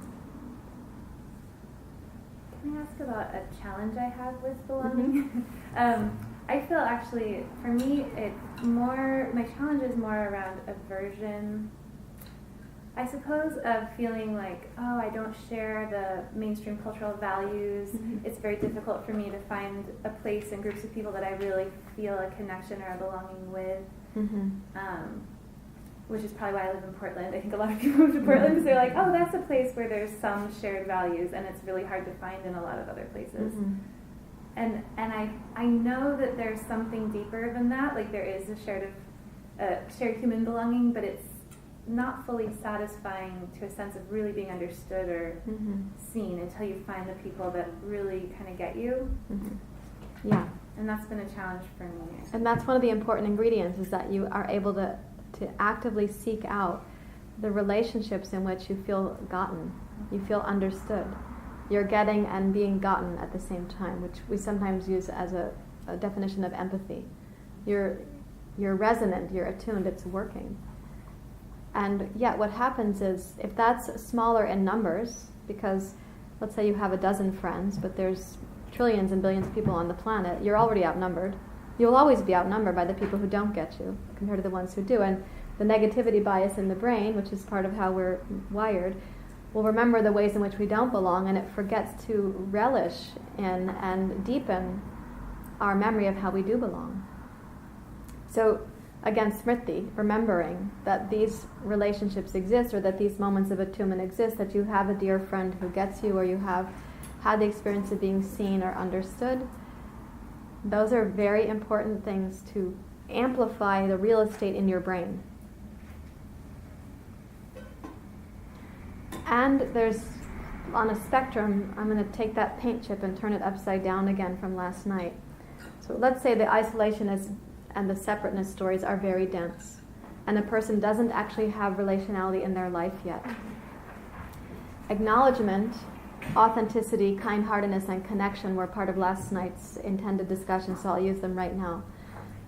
Can I ask about a challenge I have with belonging? I feel actually, for me, my challenge is more around aversion, I suppose, of feeling like, oh, I don't share the mainstream cultural values. It's very difficult for me to find a place and groups of people that I really feel a connection or a belonging with. Which is probably why I live in Portland. I think a lot of people move to Portland because they're like, oh, that's a place where there's some shared values, and it's really hard to find in a lot of other places. And I know that there's something deeper than that. Like there is a shared human belonging, but it's not fully satisfying to a sense of really being understood or seen until you find the people that really kind of get you. Yeah. And that's been a challenge for me. And that's one of the important ingredients, is that you are able to actively seek out the relationships in which you feel gotten, you feel understood. You're getting and being gotten at the same time, which we sometimes use as a definition of empathy. You're resonant, you're attuned, it's working. And yet what happens is, if that's smaller in numbers, because let's say you have a dozen friends, but there's trillions and billions of people on the planet, you're already outnumbered. You'll always be outnumbered by the people who don't get you compared to the ones who do. And the negativity bias in the brain, which is part of how we're wired, will remember the ways in which we don't belong, and it forgets to relish in and deepen our memory of how we do belong. So, again, smriti, remembering that these relationships exist, or that these moments of attunement exist, that you have a dear friend who gets you, or you have had the experience of being seen or understood. Those are very important things to amplify the real estate in your brain. And there's, on a spectrum, I'm going to take that paint chip and turn it upside down again from last night. So let's say the isolationist and the separateness stories are very dense, and a person doesn't actually have relationality in their life yet. Acknowledgement, authenticity, kind-heartedness, and connection were part of last night's intended discussion, so I'll use them right now.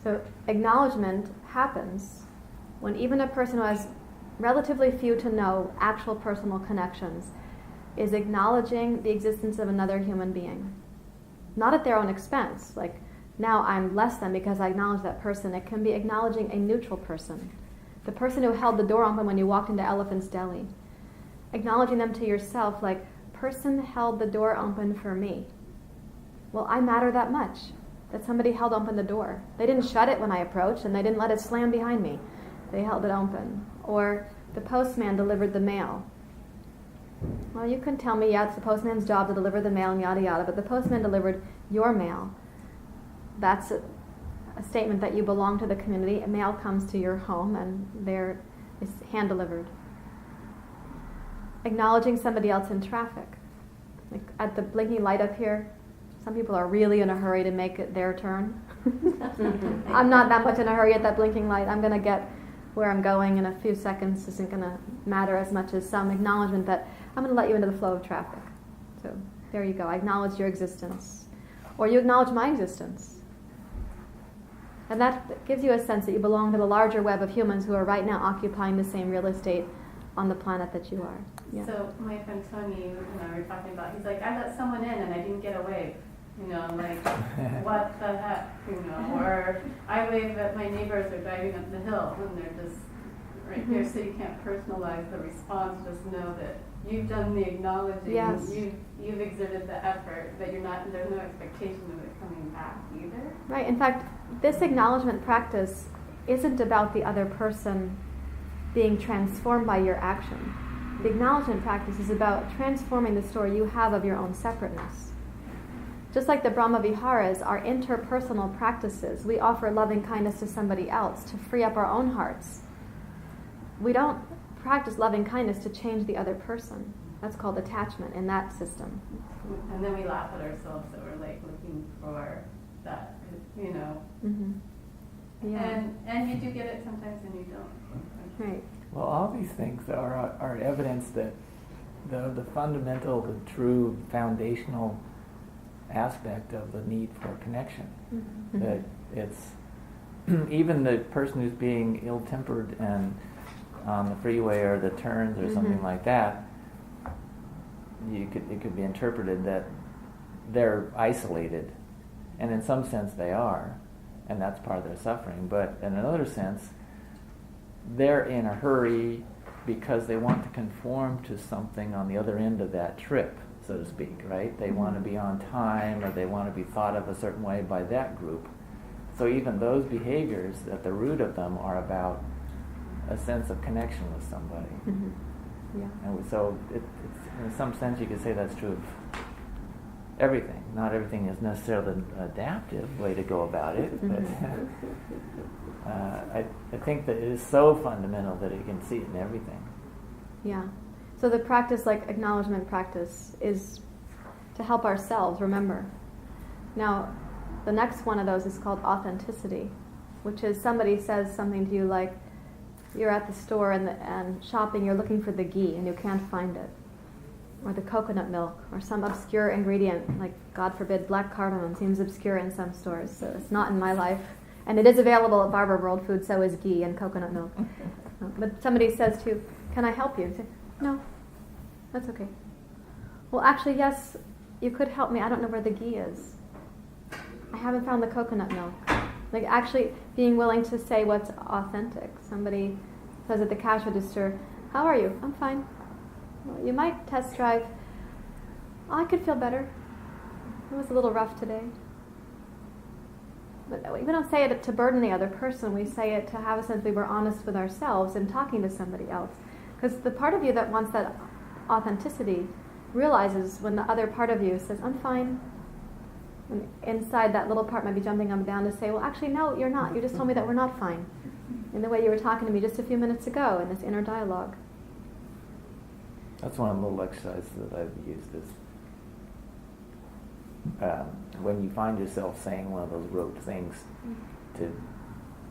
So acknowledgement happens when even a person who has relatively few to no actual personal connections is acknowledging the existence of another human being. Not at their own expense, like, now I'm less than because I acknowledge that person. It can be acknowledging a neutral person. The person who held the door open when you walked into Elephant's Deli. Acknowledging them to yourself, like, person held the door open for me. Well, I matter that much, that somebody held open the door. They didn't shut it when I approached, and they didn't let it slam behind me. They held it open. Or the postman delivered the mail. Well, you can tell me, yeah, it's the postman's job to deliver the mail and yada yada, but the postman delivered your mail. That's a statement that you belong to the community. A mail comes to your home and there is hand-delivered. Acknowledging somebody else in traffic. Like at the blinking light up here, some people are really in a hurry to make it their turn. I'm not that much in a hurry at that blinking light. I'm going to get where I'm going in a few seconds. Isn't going to matter as much as some acknowledgement that I'm going to let you into the flow of traffic. So there you go. I acknowledge your existence. Or you acknowledge my existence. And that gives you a sense that you belong to the larger web of humans who are right now occupying the same real estate on the planet that you are. Yeah. So my friend Tony and I were talking about, he's like, I let someone in and I didn't get a wave. You know, like, what the heck, you know, or I wave at my neighbors who are driving up the hill and they're just right here, so you can't personalize the response, just know that you've done the acknowledging, yes. you've exerted the effort, but there's no expectation of it coming back either. Right, in fact, this acknowledgement practice isn't about the other person being transformed by your action. The acknowledgement practice is about transforming the story you have of your own separateness. Just like the Brahma Viharas are interpersonal practices, we offer loving kindness to somebody else to free up our own hearts. We don't practice loving kindness to change the other person. That's called attachment in that system. And then we laugh at ourselves that we're like looking for that, you know. Mm-hmm. Yeah. And you do get it sometimes and you don't. Right. Well, all these things are evidence that the fundamental, the true foundational aspect of the need for connection. Mm-hmm. That it's even the person who's being ill-tempered and on the freeway or the turns or something like that, it could be interpreted that they're isolated, and in some sense they are, and that's part of their suffering. But in another sense, they're in a hurry because they want to conform to something on the other end of that trip, so to speak, right? They want to be on time, or they want to be thought of a certain way by that group. So even those behaviors, at the root of them, are about a sense of connection with somebody. Mm-hmm. Yeah. And so it's, in some sense you could say that's true of everything. Not everything is necessarily an adaptive way to go about it, but I think that it is so fundamental that you can see it in everything. Yeah. So the practice, like acknowledgement practice, is to help ourselves remember. Now, the next one of those is called authenticity, which is somebody says something to you like, you're at the store and shopping, you're looking for the ghee and you can't find it. Or the coconut milk, or some obscure ingredient, like, God forbid, black cardamom seems obscure in some stores, so it's not in my life. And it is available at Barber World Food, so is ghee and coconut milk. But somebody says to you, can I help you? You say, no, that's okay. Well, actually, yes, you could help me. I don't know where the ghee is. I haven't found the coconut milk. Like, actually being willing to say what's authentic. Somebody says at the cash register, "How are you?" "I'm fine." "Well, you might test drive." "Oh, I could feel better. It was a little rough today." But we don't say it to burden the other person. We say it to have a sense that we're honest with ourselves in talking to somebody else. Because the part of you that wants that authenticity realizes when the other part of you says, "I'm fine." And inside, that little part might be jumping up and down to say, "Well, actually, no, you're not. You just told me that we're not fine." In the way you were talking to me just a few minutes ago in this inner dialogue. That's one of the little exercises that I've used is when you find yourself saying one of those rote things, to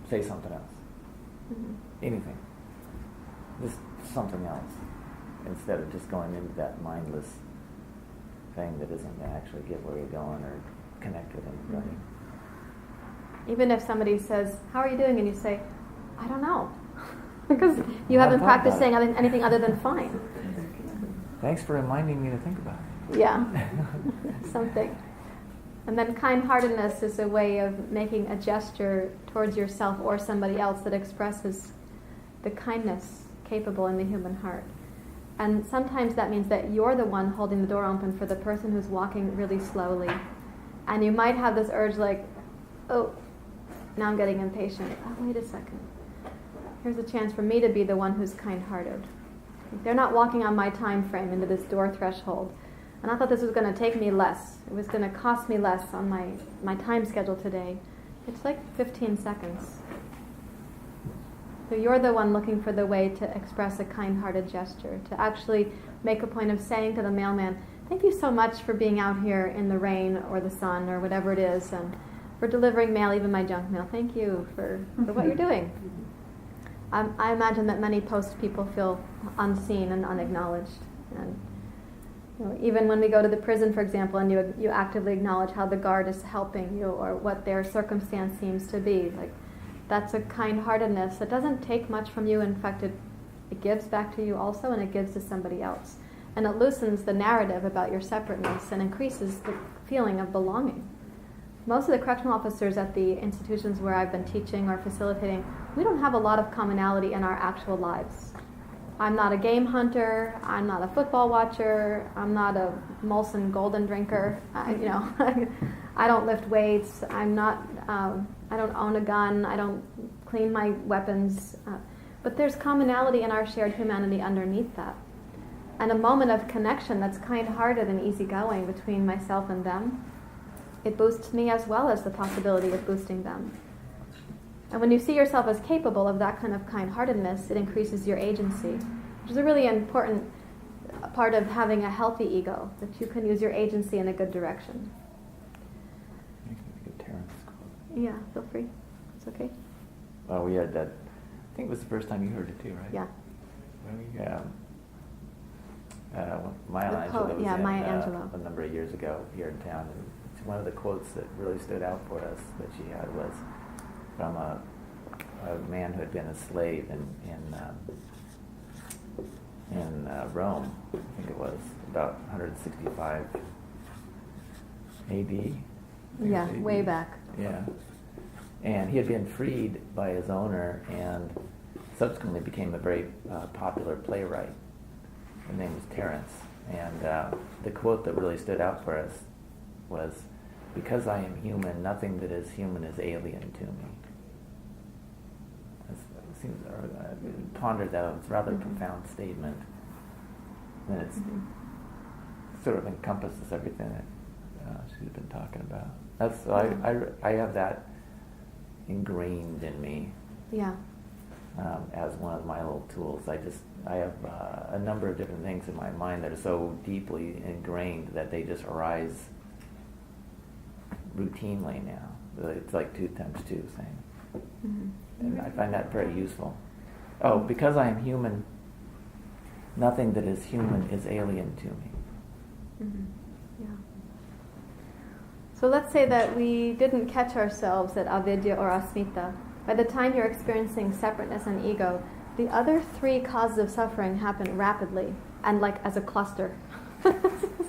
say something else. Mm-hmm. Anything. Just something else. Instead of just going into that mindless thing that isn't going to actually get where you're going or connect with anybody. Mm-hmm. Even if somebody says, "How are you doing?" and you say, "I don't know." Because you I haven't thought practiced about saying it. anything other than fine. Thanks for reminding me to think about it. Yeah, something. And then kind-heartedness is a way of making a gesture towards yourself or somebody else that expresses the kindness capable in the human heart. And sometimes that means that you're the one holding the door open for the person who's walking really slowly. And you might have this urge like, "Oh, now I'm getting impatient. Oh, wait a second. Here's a chance for me to be the one who's kind-hearted. They're not walking on my time frame into this door threshold. And I thought this was going to take me less. It was going to cost me less on my time schedule today. It's like 15 seconds. So you're the one looking for the way to express a kind-hearted gesture, to actually make a point of saying to the mailman, "Thank you so much for being out here in the rain or the sun or whatever it is, and for delivering mail, even my junk mail. Thank you for what you're doing." I imagine that many post people feel unseen and unacknowledged. And even when we go to the prison, for example, and you actively acknowledge how the guard is helping you or what their circumstance seems to be, like that's a kind-heartedness that doesn't take much from you. In fact, it gives back to you also, and it gives to somebody else. And it loosens the narrative about your separateness and increases the feeling of belonging. Most of the correctional officers at the institutions where I've been teaching or facilitating, we don't have a lot of commonality in our actual lives. I'm not a game hunter. I'm not a football watcher. I'm not a Molson Golden drinker. I don't lift weights. I don't own a gun. I don't clean my weapons. But there's commonality in our shared humanity underneath that. And a moment of connection that's kind-hearted and easygoing between myself and them, it boosts me as well as the possibility of boosting them. And when you see yourself as capable of that kind of kind-heartedness, it increases your agency, which is a really important part of having a healthy ego, that you can use your agency in a good direction. Makes me think of Terrence. Yeah, feel free. It's okay. Well, we had that, I think it was the first time you heard it too, right? Yeah. When we, Maya The Angelou poet, was yeah, in Maya Angelou. a number of years ago here in town, and one of the quotes that really stood out for us that she had was from a man who had been a slave in Rome. I think it was about 165 A.D. Yeah, AD. way back. Yeah, and he had been freed by his owner and subsequently became a very popular playwright. His name was Terrence, and the quote that really stood out for us was, "Because I am human, nothing that is human is alien to me." It seems, pondered that, it's a rather profound statement, and it's sort of encompasses everything that she's been talking about. That's I have that ingrained in me. Yeah. As one of my little tools. I have a number of different things in my mind that are so deeply ingrained that they just arise routinely now. It's like 2 times 2 thing. Mm-hmm. And I find that very useful. Oh, because I am human, nothing that is human is alien to me. Mm-hmm. Yeah. So let's say that we didn't catch ourselves at avidya or asmita. By the time you're experiencing separateness and ego, the other 3 causes of suffering happen rapidly and like as a cluster.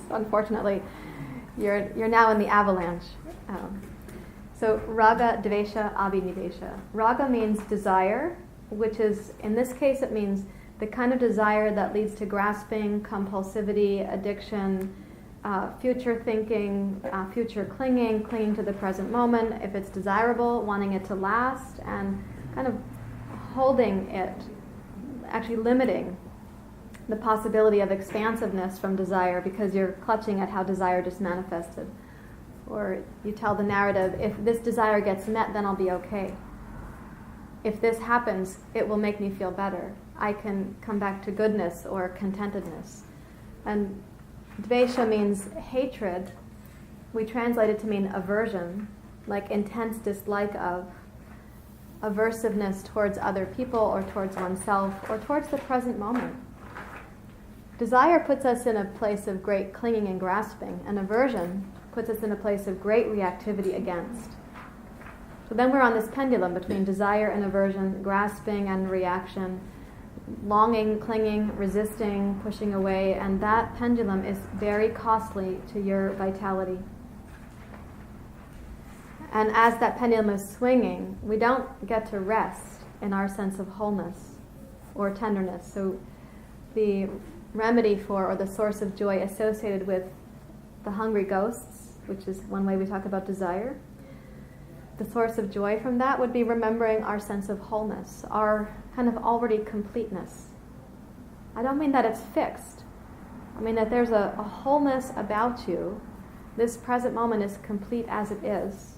Unfortunately, you're now in the avalanche. So raga, dvesha, abhinivesha. Raga means desire, which is, in this case, it means the kind of desire that leads to grasping, compulsivity, addiction, future thinking, future clinging to the present moment, if it's desirable, wanting it to last, and kind of holding it, actually limiting the possibility of expansiveness from desire because you're clutching at how desire just manifested. Or you tell the narrative, if this desire gets met, then I'll be okay. If this happens, it will make me feel better. I can come back to goodness or contentedness. And Dvesha means hatred. We translate it to mean aversion, like intense dislike of, aversiveness towards other people or towards oneself or towards the present moment. Desire puts us in a place of great clinging and grasping, and aversion puts us in a place of great reactivity against. So then we're on this pendulum between desire and aversion, grasping and reaction, longing, clinging, resisting, pushing away, and that pendulum is very costly to your vitality. And as that pendulum is swinging, we don't get to rest in our sense of wholeness or tenderness. So the remedy for, or the source of joy associated with the hungry ghosts, which is one way we talk about desire, the source of joy from that would be remembering our sense of wholeness, our kind of already completeness. I don't mean that it's fixed. I mean that there's a wholeness about you. This present moment is complete as it is.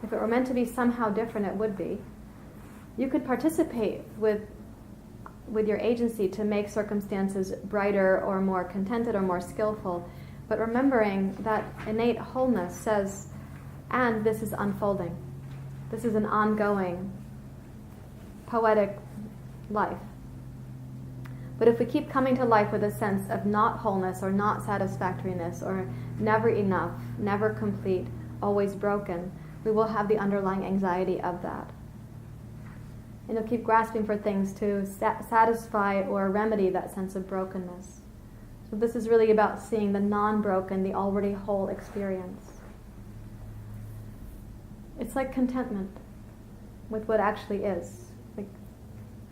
If it were meant to be somehow different, it would be. You could participate with your agency to make circumstances brighter or more contented or more skillful, but remembering that innate wholeness says, and this is unfolding. This is an ongoing, poetic life. But if we keep coming to life with a sense of not wholeness or not satisfactoriness or never enough, never complete, always broken, we will have the underlying anxiety of that. And you'll keep grasping for things to satisfy or remedy that sense of brokenness. So this is really about seeing the non-broken, the already whole experience. It's like contentment with what actually is. Like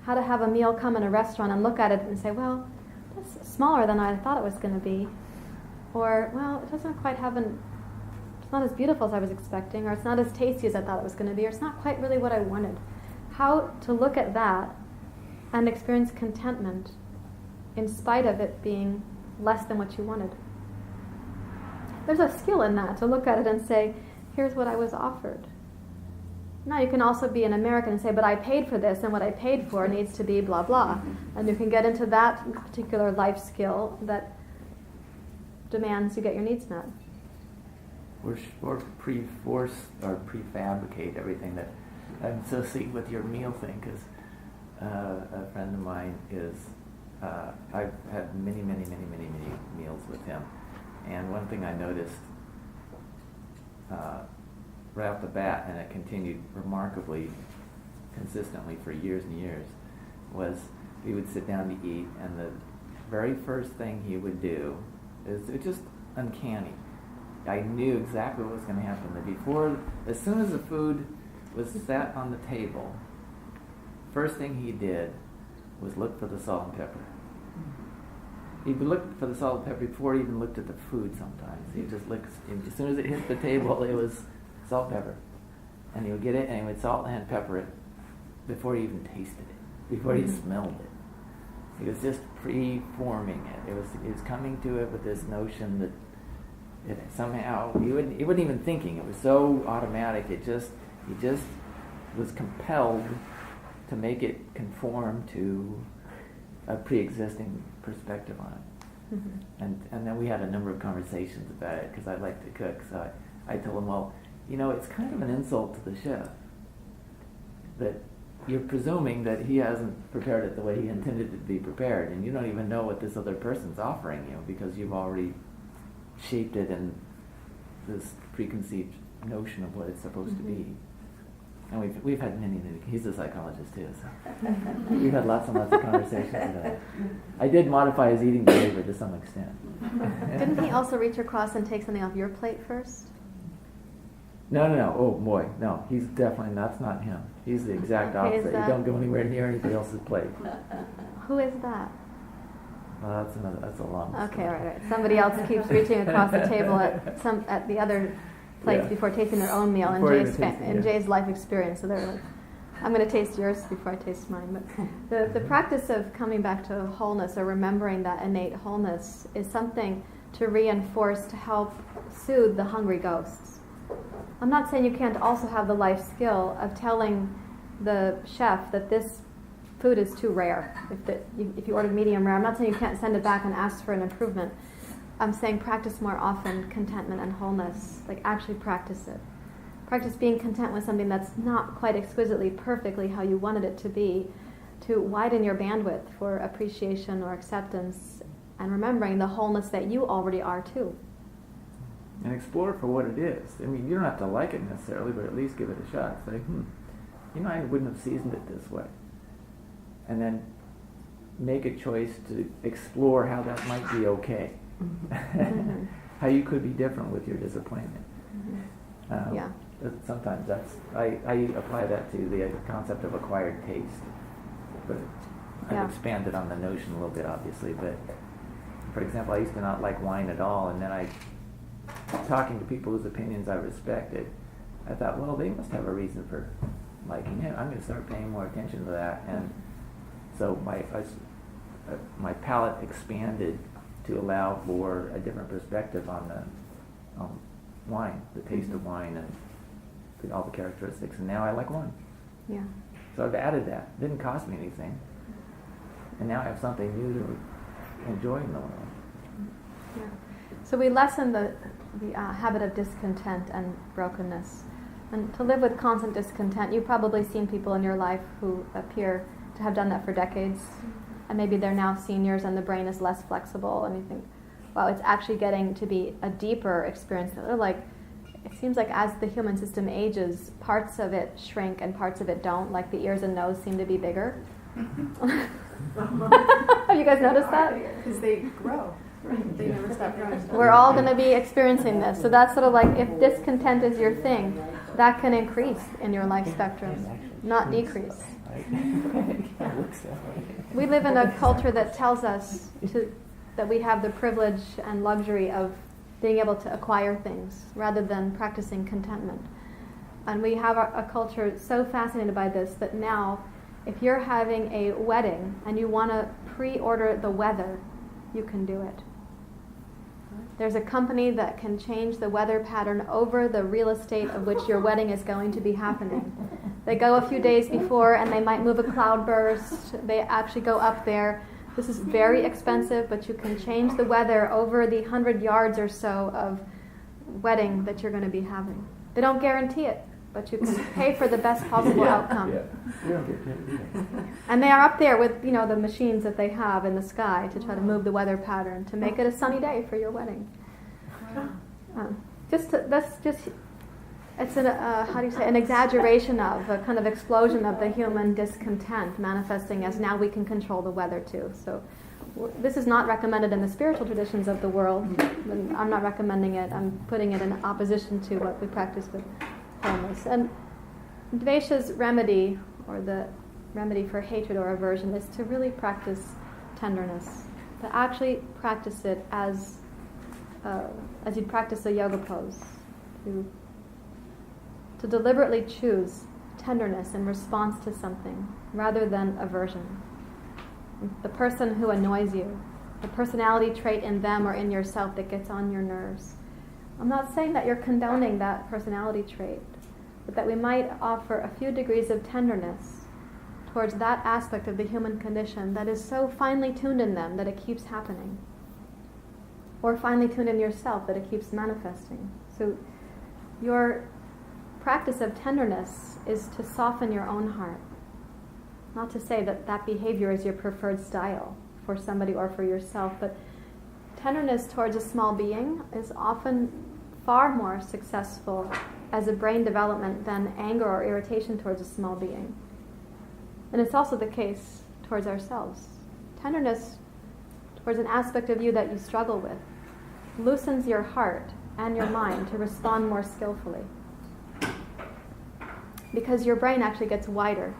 how to have a meal come in a restaurant and look at it and say, well, that's smaller than I thought it was going to be. Or, well, it doesn't quite have it's not as beautiful as I was expecting, or it's not as tasty as I thought it was going to be, or it's not quite really what I wanted. How to look at that and experience contentment in spite of it being less than what you wanted. There's a skill in that, to look at it and say, here's what I was offered. Now you can also be an American and say, but I paid for this, and what I paid for needs to be blah blah. And you can get into that particular life skill that demands you get your needs met. Or prefabricate everything that I'm associated with your meal thing, because a friend of mine is, I've had many meals with him, and one thing I noticed right off the bat, and it continued remarkably consistently for years and years, was we would sit down to eat, and the very first thing he would do is, it's just uncanny. I knew exactly what was going to happen. That as soon as the food was sat on the table, first thing he did was look for the salt and pepper. He looked for the salt and pepper before he even looked at the food sometimes. He just looked, as soon as it hit the table, it was salt and pepper. And he would get it and he would salt and pepper it before he even tasted it, before he smelled it. He was just pre-forming it. He was coming to it with this notion that it somehow, he wasn't even thinking. It was so automatic. He just was compelled to make it conform to a pre-existing perspective on it. Mm-hmm. And then we had a number of conversations about it, because I like to cook. So I told him, well, it's kind of an insult to the chef that you're presuming that he hasn't prepared it the way he intended it to be prepared, and you don't even know what this other person's offering you, because you've already shaped it in this preconceived notion of what it's supposed to be. And we've had many, he's a psychologist too, so we've had lots and lots of conversations about it. I did modify his eating behavior to some extent. Didn't he also reach across and take something off your plate first? No. Oh boy, no. He's definitely, that's not him. He's the exact Okay, is opposite. You that- don't go anywhere near anybody else's plate. Who is that? That's a long Okay, story. right. Somebody else keeps reaching across the table at the other plates Yeah. before tasting their own meal Before even in tasting, yeah. Jay's life experience. So they're like, I'm going to taste yours before I taste mine. But the practice of coming back to wholeness or remembering that innate wholeness is something to reinforce to help soothe the hungry ghosts. I'm not saying you can't also have the life skill of telling the chef that this food is too rare. If you ordered medium rare, I'm not saying you can't send it back and ask for an improvement. I'm saying practice more often contentment and wholeness. Like actually practice it. Practice being content with something that's not quite exquisitely, perfectly how you wanted it to be, to widen your bandwidth for appreciation or acceptance, and remembering the wholeness that you already are too. And explore it for what it is. I mean, you don't have to like it necessarily, but at least give it a shot. Say, I wouldn't have seasoned it this way. And then make a choice to explore how that might be okay. Mm-hmm. How you could be different with your disappointment. Mm-hmm. Yeah. Sometimes I apply that to the concept of acquired taste. But I've expanded on the notion a little bit, obviously. But for example, I used to not like wine at all, and then talking to people whose opinions I respected, I thought, well, they must have a reason for liking it. I'm going to start paying more attention to that, and so my palate expanded to allow for a different perspective on the wine, the taste of wine, and all the characteristics. And now I like wine. Yeah. So I've added that. It didn't cost me anything, and now I have something new to enjoy in the world. Yeah. So we lessen the habit of discontent and brokenness. And to live with constant discontent, you've probably seen people in your life who appear to have done that for decades. And maybe they're now seniors and the brain is less flexible. And you think, wow, it's actually getting to be a deeper experience. They're like, it seems like as the human system ages, parts of it shrink and parts of it don't. Like the ears and nose seem to be bigger. Have you guys noticed that? Because they grow. Right? They never stop growing. We're all going to be experiencing this. So that's sort of like if discontent is your thing, that can increase in your life spectrum, not decrease. We live in a culture that tells us that we have the privilege and luxury of being able to acquire things rather than practicing contentment. And we have a culture so fascinated by this that now, if you're having a wedding and you want to pre-order the weather, you can do it. There's a company that can change the weather pattern over the real estate of which your wedding is going to be happening. They go a few days before and they might move a cloudburst. They actually go up there. This is very expensive, but you can change the weather over the 100 yards or so of wedding that you're going to be having. They don't guarantee it, but you can pay for the best possible outcome. Yeah. We don't get paid either. And they are up there with, the machines that they have in the sky to try to move the weather pattern to make it a sunny day for your wedding. It's an exaggeration of a kind of explosion of the human discontent manifesting as now we can control the weather too. So this is not recommended in the spiritual traditions of the world. I'm not recommending it. I'm putting it in opposition to what we practice with wholeness. And Dvaita's remedy, or the remedy for hatred or aversion, is to really practice tenderness. To actually practice it as you'd practice a yoga pose. To deliberately choose tenderness in response to something rather than aversion. The person who annoys you, the personality trait in them or in yourself that gets on your nerves. I'm not saying that you're condoning that personality trait, but that we might offer a few degrees of tenderness towards that aspect of the human condition that is so finely tuned in them that it keeps happening. Or finely tuned in yourself that it keeps manifesting. So your practice of tenderness is to soften your own heart. Not to say that that behavior is your preferred style for somebody or for yourself, but tenderness towards a small being is often far more successful as a brain development than anger or irritation towards a small being. And it's also the case towards ourselves. Tenderness towards an aspect of you that you struggle with loosens your heart and your mind to respond more skillfully. because your brain actually gets wider.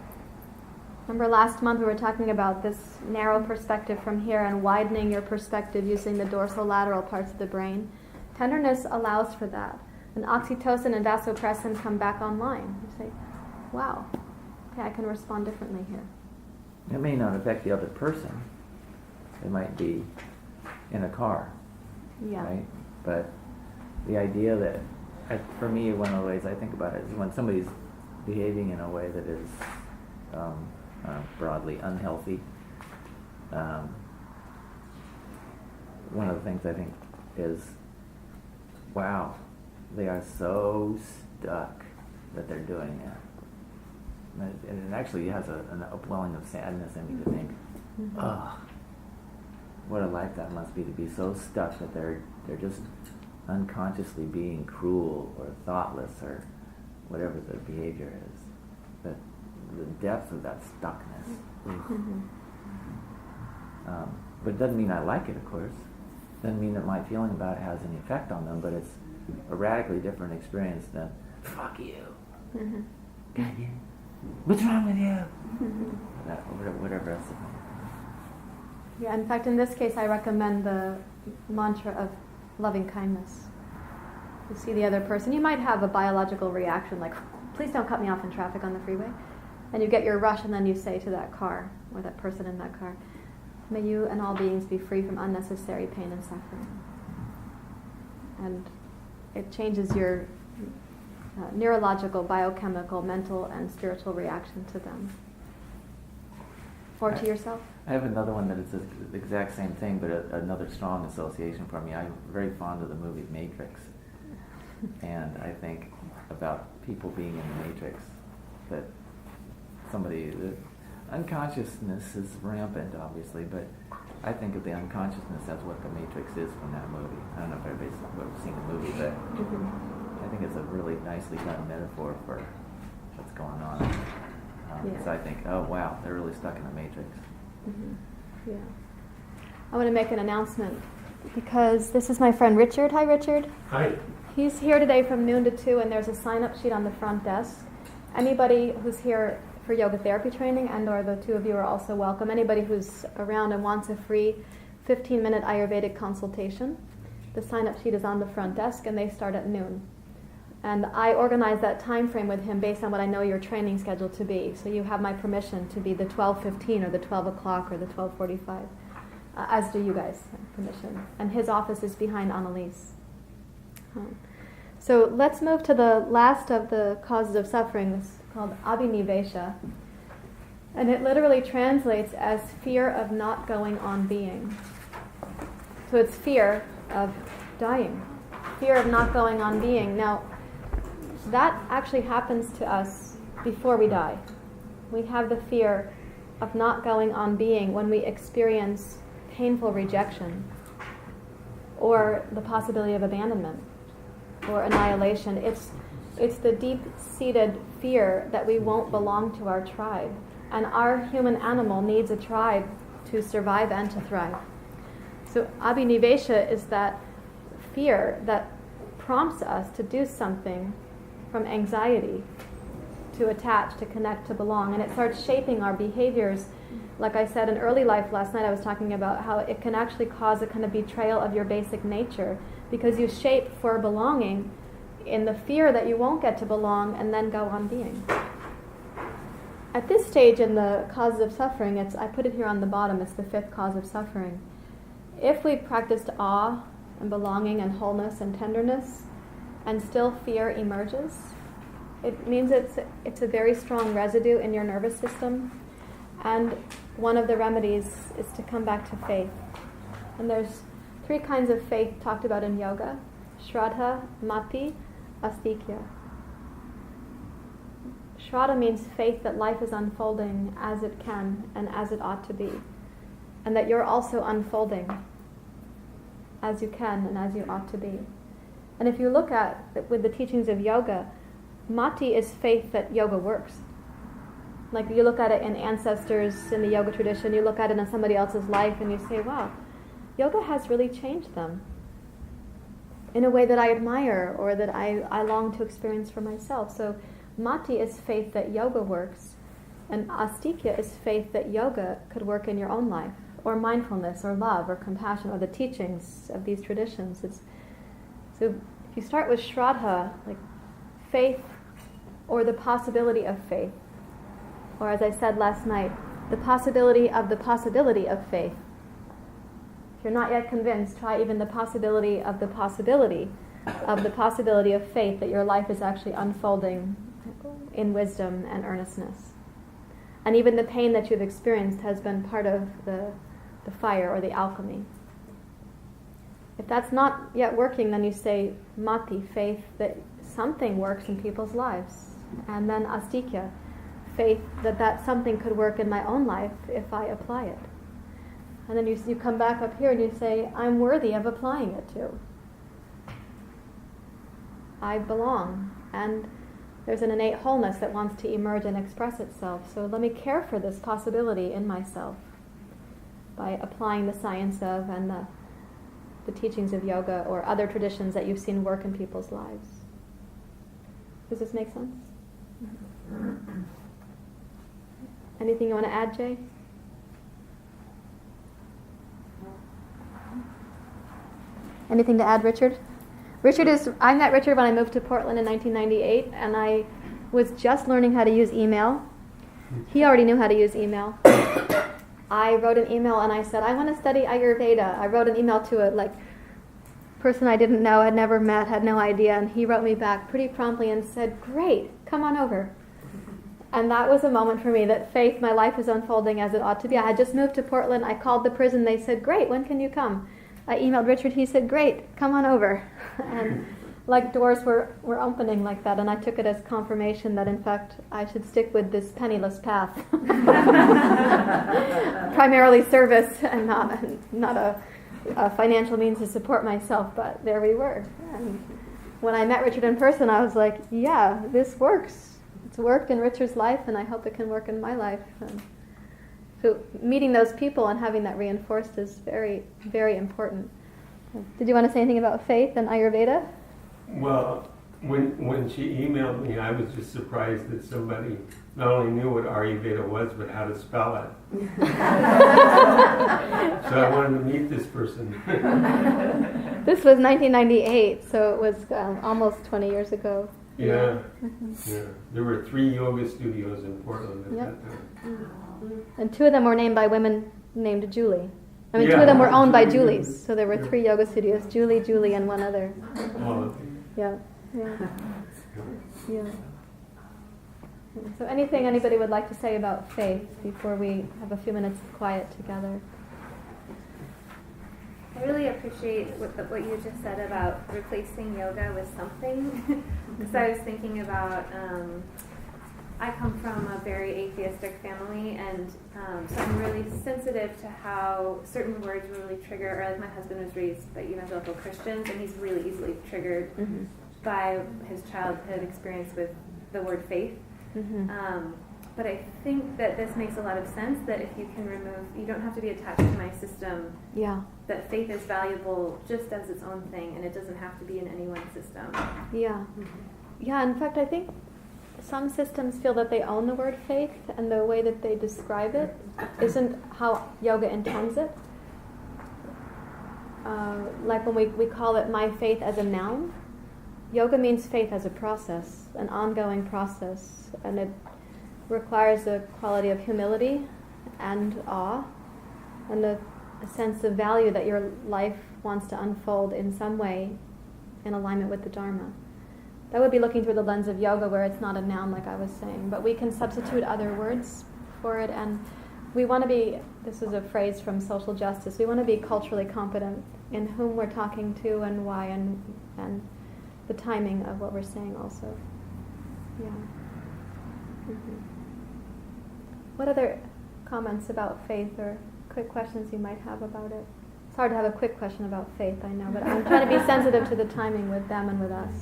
Remember last month we were talking about this narrow perspective from here and widening your perspective using the dorsolateral parts of the brain. Tenderness allows for that. And oxytocin and vasopressin come back online. You say, wow, okay, I can respond differently here. It may not affect the other person. They might be in a car, Yeah. right? But the idea that, for me, one of the ways I think about it is when somebody's behaving in a way that is broadly unhealthy. One of the things I think is, wow, they are so stuck that they're doing it. And it actually has an upwelling of sadness in me to think, ugh, what a life that must be to be so stuck that they're just unconsciously being cruel or thoughtless or whatever the behavior is. But the depth of that stuckness. But it doesn't mean I like it, of course. It doesn't mean that my feeling about it has any effect on them, but it's a radically different experience than, fuck you. God, you. What's wrong with you? That, whatever else. Yeah, in fact, in this case, I recommend the mantra of loving kindness. You see the other person, you might have a biological reaction like, please don't cut me off in traffic on the freeway. And you get your rush and then you say to that car, or that person in that car, may you and all beings be free from unnecessary pain and suffering. And it changes your neurological, biochemical, mental, and spiritual reaction to them. Or to yourself. I have another one that it's the exact same thing, but another strong association for me. I'm very fond of the movie Matrix. And I think about people being in the Matrix, that the unconsciousness is rampant, obviously, but I think of the unconsciousness as what the Matrix is from that movie. I don't know if everybody's ever seen the movie, but I think it's a really nicely done metaphor for what's going on. So I think, oh wow, they're really stuck in the Matrix. Yeah. I want to make an announcement because this is my friend Richard. Hi, Richard. Hi. He's here today from noon to 2, and there's a sign-up sheet on the front desk. Anybody who's here for yoga therapy training, and or the two of you are also welcome. Anybody who's around and wants a free 15-minute Ayurvedic consultation, the sign-up sheet is on the front desk, and they start at noon. And I organize that time frame with him based on what I know your training schedule to be. So you have my permission to be the 12:15 or the 12 o'clock or the 12:45, as do you guys, permission. And his office is behind Annalise. So let's move to the last of the causes of suffering. It's called abhinivesha. And it literally translates as fear of not going on being. So it's fear of dying. Fear of not going on being. Now, that actually happens to us before we die. We have the fear of not going on being when we experience painful rejection or the possibility of abandonment or annihilation. It's the deep-seated fear that we won't belong to our tribe. And our human animal needs a tribe to survive and to thrive. So abhinivesha is that fear that prompts us to do something from anxiety, to attach, to connect, to belong. And it starts shaping our behaviors. Like I said in early life last night, I was talking about how it can actually cause a kind of betrayal of your basic nature, because you shape for belonging in the fear that you won't get to belong and then go on being. At this stage in the causes of suffering, I put it here on the bottom, it's the 5th cause of suffering. If we practiced awe and belonging and wholeness and tenderness, and still fear emerges, it means it's a very strong residue in your nervous system. And one of the remedies is to come back to faith. And there's 3 kinds of faith talked about in yoga: Shraddha, Mati, Astikya. Shraddha means faith that life is unfolding as it can and as it ought to be, and that you're also unfolding as you can and as you ought to be. And if you look at, with the teachings of yoga, Mati is faith that yoga works. Like you look at it in ancestors in the yoga tradition, you look at it in somebody else's life and you say, wow, yoga has really changed them in a way that I admire or that I long to experience for myself. So Mati is faith that yoga works, and astikya is faith that yoga could work in your own life, or mindfulness, or love, or compassion, or the teachings of these traditions. So if you start with Shraddha, like faith, or the possibility of faith, or as I said last night, the possibility of faith. If you're not yet convinced, try even the possibility of faith that your life is actually unfolding in wisdom and earnestness. And even the pain that you've experienced has been part of the fire or the alchemy. If that's not yet working, then you say Mati, faith that something works in people's lives. And then Astikya, faith that something could work in my own life if I apply it. And then you come back up here and you say, I'm worthy of applying it too. I belong. And there's an innate wholeness that wants to emerge and express itself. So let me care for this possibility in myself by applying the science of and the teachings of yoga or other traditions that you've seen work in people's lives. Does this make sense? Anything you want to add, Jay? Anything to add, Richard? I met Richard when I moved to Portland in 1998, and I was just learning how to use email. He already knew how to use email. I wrote an email and I said, I want to study Ayurveda. I wrote an email to a person I didn't know, had never met, had no idea, and he wrote me back pretty promptly and said, great, come on over. And that was a moment for me that faith, my life is unfolding as it ought to be. I had just moved to Portland. I called the prison. They said, great, when can you come? I emailed Richard. He said, great, come on over. And doors were opening like that, and I took it as confirmation that, in fact, I should stick with this penniless path. Primarily service and not a financial means to support myself, but there we were. And when I met Richard in person, I was like, yeah, this works. It's worked in Richard's life, and I hope it can work in my life. And so meeting those people and having that reinforced is very, very important. Did you want to say anything about faith and Ayurveda? Well, when she emailed me, I was just surprised that somebody not only knew what Ayurveda was, but how to spell it. So I wanted to meet this person. This was 1998, so it was almost 20 years ago. Yeah. Mm-hmm. Yeah. There were 3 yoga studios in Portland at that time. And 2 of them were named by women named Julie. 2 of them were owned by Julies, so there were 3 yoga studios, Julie, and one other. Oh. Yeah. So anything anybody would like to say about faith before we have a few minutes of quiet together? I really appreciate what you just said about replacing yoga with something. Because I was thinking about, I come from a very atheistic family, and so I'm really sensitive to how certain words really trigger, or like my husband was raised by evangelical Christians, and he's really easily triggered by his childhood experience with the word faith. But I think that this makes a lot of sense, that if you can remove, you don't have to be attached to my system. Yeah. That faith is valuable just as its own thing, and it doesn't have to be in any one system. Yeah. Yeah, in fact, I think some systems feel that they own the word faith, and the way that they describe it isn't how yoga intends it. Like when we call it my faith as a noun, yoga means faith as a process, an ongoing process, and it requires a quality of humility and awe and a sense of value that your life wants to unfold in some way in alignment with the Dharma. That would be looking through the lens of yoga, where it's not a noun like I was saying, but we can substitute other words for it, and we want to be, this is a phrase from social justice, we want to be culturally competent in whom we're talking to and why, and the timing of what we're saying also. Yeah. What other comments about faith or quick questions you might have about it? It's hard to have a quick question about faith, I know, but I'm trying to be sensitive to the timing with them and with us.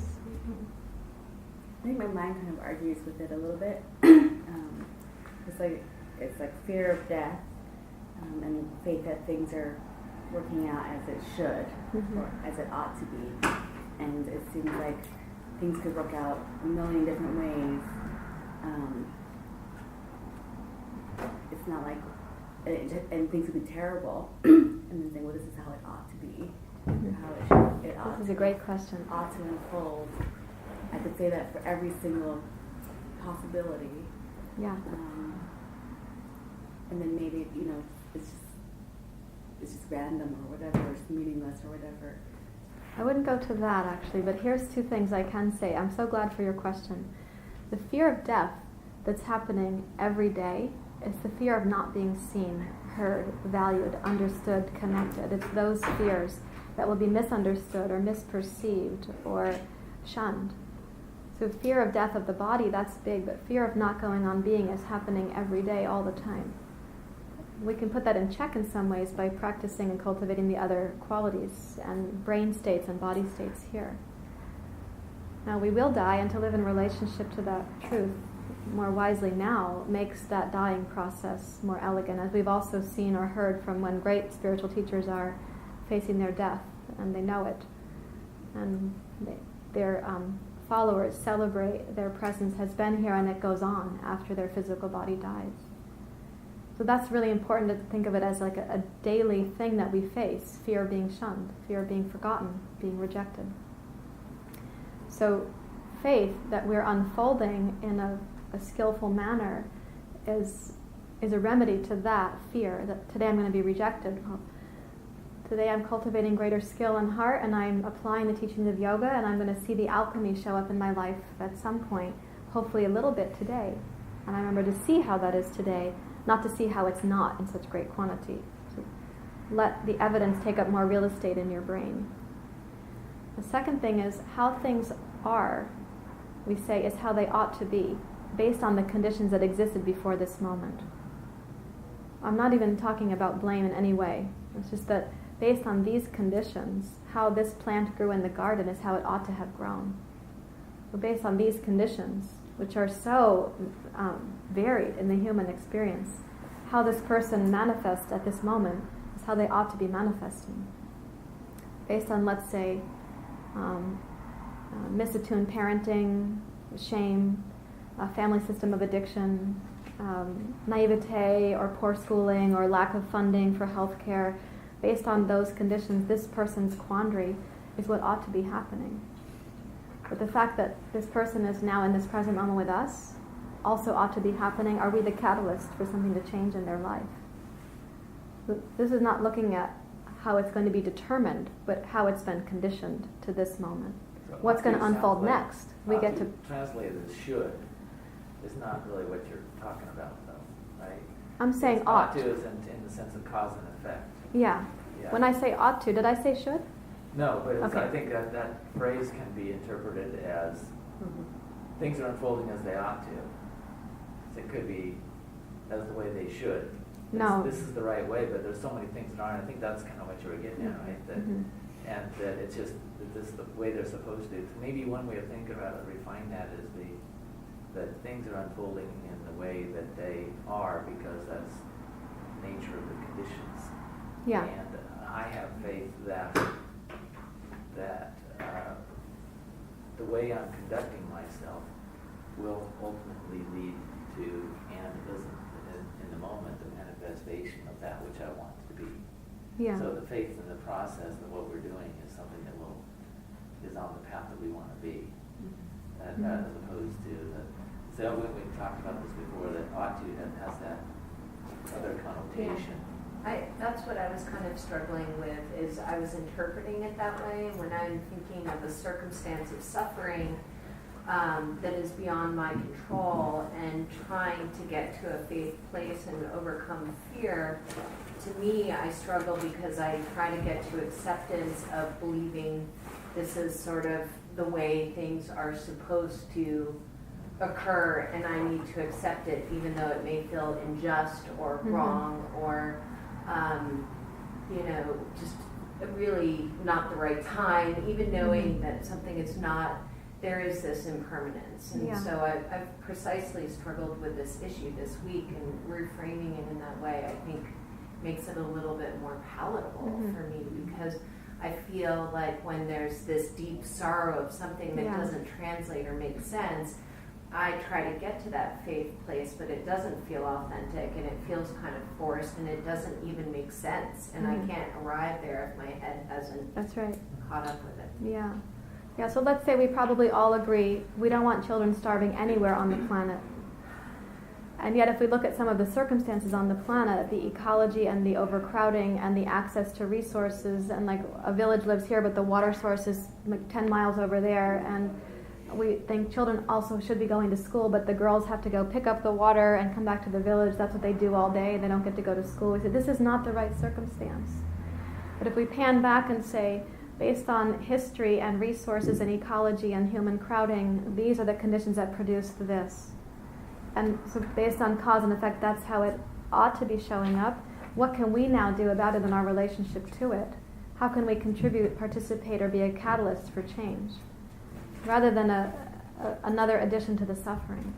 I think my mind kind of argues with it a little bit. It's like fear of death, and faith that things are working out as it should, or as it ought to be. And it seems like things could work out a million different ways. It's not like, and things could be terrible, and then say, well, this is how it ought to be, how it ought. This is a great question. Ought to unfold. I could say that for every single possibility. Yeah. And then maybe, it's just random or whatever, it's meaningless or whatever. I wouldn't go to that actually, but here's two things I can say. I'm so glad for your question. The fear of death that's happening every day is the fear of not being seen, heard, valued, understood, connected. It's those fears that will be misunderstood or misperceived or shunned. So fear of death of the body, that's big, but fear of not going on being is happening every day, all the time. We can put that in check in some ways by practicing and cultivating the other qualities and brain states and body states here. Now we will die, and to live in relationship to that truth more wisely now makes that dying process more elegant, as we've also seen or heard from when great spiritual teachers are facing their death and they know it. And their followers celebrate their presence has been here and it goes on after their physical body dies. So that's really important to think of it as like a daily thing that we face, fear of being shunned, fear of being forgotten, being rejected. So faith that we're unfolding in a skillful manner is a remedy to that fear, that today I'm going to be rejected. Well, today I'm cultivating greater skill and heart, and I'm applying the teachings of yoga, and I'm going to see the alchemy show up in my life at some point, hopefully a little bit today. And I remember to see how that is today, not to see how it's not in such great quantity. So let the evidence take up more real estate in your brain. The second thing is how things are, we say, is how they ought to be, based on the conditions that existed before this moment. I'm not even talking about blame in any way. It's just that based on these conditions, how this plant grew in the garden is how it ought to have grown. So based on these conditions, which are so varied in the human experience, how this person manifests at this moment is how they ought to be manifesting. Based on, let's say, misattuned parenting, shame, a family system of addiction, naivete or poor schooling or lack of funding for healthcare, based on those conditions, this person's quandary is what ought to be happening. But the fact that this person is now in this present moment with us also ought to be happening. Are we the catalyst for something to change in their life? This is not looking at how it's going to be determined, but how it's been conditioned to this moment. So what's going to unfold like next? We get to translate it as should. It's not really what you're talking about, though, right? I'm saying It's ought. to is in the sense of cause and effect. Yeah. Yeah. When I say ought to, did I say should? No, but it's, Okay. I think that phrase can be interpreted as things are unfolding as they ought to. So it could be as the way they should. No. This is the right way, but there's so many things that aren't. I think that's kind of what you were getting at, right? That, and that it's just that this is the way they're supposed to. Maybe one way of thinking about it, refine that, is that things are unfolding in the way that they are because that's the nature of the conditions. Yeah. And I have faith that the way I'm conducting myself will ultimately lead to, and isn't in the moment, the manifestation of that which I want it to be. Yeah. So the faith in the process of what we're doing is something that is on the path that we want to be, as opposed to so we talked about this before, that ought to has that other connotation. That's what I was kind of struggling with, is I was interpreting it that way when I'm thinking of a circumstance of suffering that is beyond my control and trying to get to a faith place and overcome fear. To me, I struggle because I try to get to acceptance of believing this is sort of the way things are supposed to occur, and I need to accept it even though it may feel unjust or wrong or just really not the right time, even knowing that something is not, there is this impermanence. And so I've precisely struggled with this issue this week, and reframing it in that way, I think, makes it a little bit more palatable for me, because I feel like when there's this deep sorrow of something that Yeah. doesn't translate or make sense, I try to get to that faith place, but it doesn't feel authentic and it feels kind of forced and it doesn't even make sense. And I can't arrive there if my head hasn't That's right. caught up with it. Yeah. Yeah, so let's say we probably all agree we don't want children starving anywhere on the planet. And yet if we look at some of the circumstances on the planet, the ecology and the overcrowding and the access to resources, and like a village lives here but the water source is like 10 miles over there, and we think children also should be going to school, but the girls have to go pick up the water and come back to the village. That's what they do all day. They don't get to go to school. We say this is not the right circumstance. But if we pan back and say, based on history and resources and ecology and human crowding, these are the conditions that produced this. And so based on cause and effect, that's how it ought to be showing up. What can we now do about it in our relationship to it? How can we contribute, participate, or be a catalyst for change? Rather than another addition to the suffering.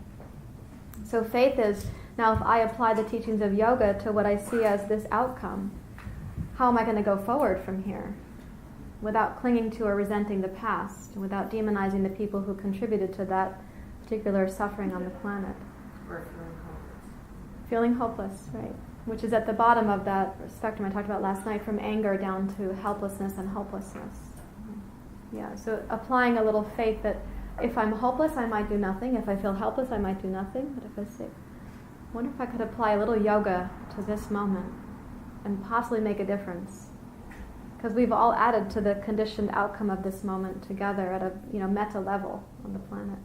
So faith is, now if I apply the teachings of yoga to what I see as this outcome, how am I going to go forward from here? Without clinging to or resenting the past, without demonizing the people who contributed to that particular suffering on the planet. Or feeling hopeless. Feeling hopeless, right. Which is at the bottom of that spectrum I talked about last night, from anger down to helplessness and hopelessness. Yeah, so applying a little faith that if I'm hopeless, I might do nothing. If I feel helpless, I might do nothing. But if I say, I wonder if I could apply a little yoga to this moment and possibly make a difference. Because we've all added to the conditioned outcome of this moment together at a meta level on the planet.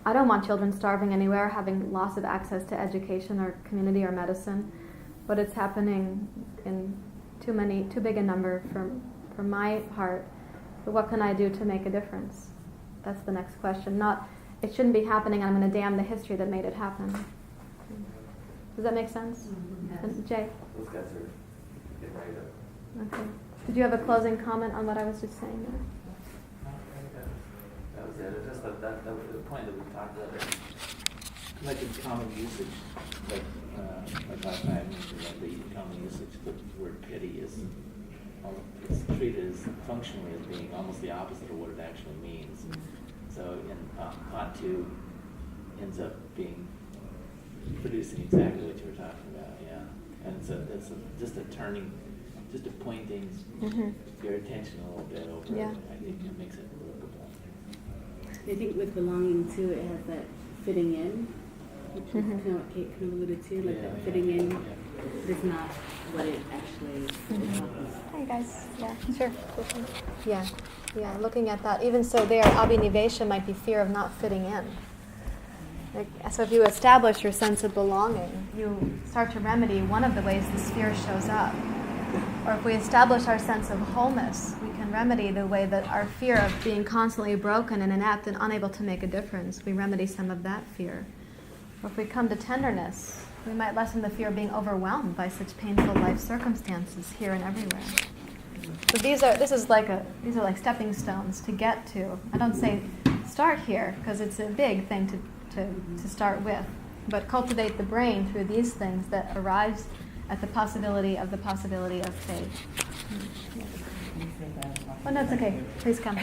I don't want children starving anywhere, having loss of access to education or community or medicine, but it's happening in too big a number for my heart. But what can I do to make a difference? That's the next question. Not, it shouldn't be happening, I'm going to damn the history that made it happen. Does that make sense? Yes. And Jay? Those guys are getting ready to... Okay. Did you have a closing comment on what I was just saying there? That was it. It's just that was the point that we talked about. Like in common usage, like last night I mentioned that the common usage, the word pity is it's treated as functionally as being almost the opposite of what it actually means. So in Hantu ends up producing exactly what you were talking about, yeah. And it's just a turning, just a pointing your attention a little bit over it. I think it makes it workable. I think with belonging too, it has that fitting in, which is kind of what Kate kind of alluded to, like that fitting in is not what it actually is. Hi guys. Yeah, sure. Yeah. Looking at that, even so, there, abhinivesha might be fear of not fitting in. So if you establish your sense of belonging, you start to remedy one of the ways this fear shows up. Or if we establish our sense of wholeness, we can remedy the way that our fear of being constantly broken and inept and unable to make a difference. We remedy some of that fear. Or if we come to tenderness, we might lessen the fear of being overwhelmed by such painful life circumstances here and everywhere. So these are like stepping stones to get to. I don't say start here because it's a big thing to start with, but cultivate the brain through these things that arise at the possibility of faith. Oh no, it's okay. Please come.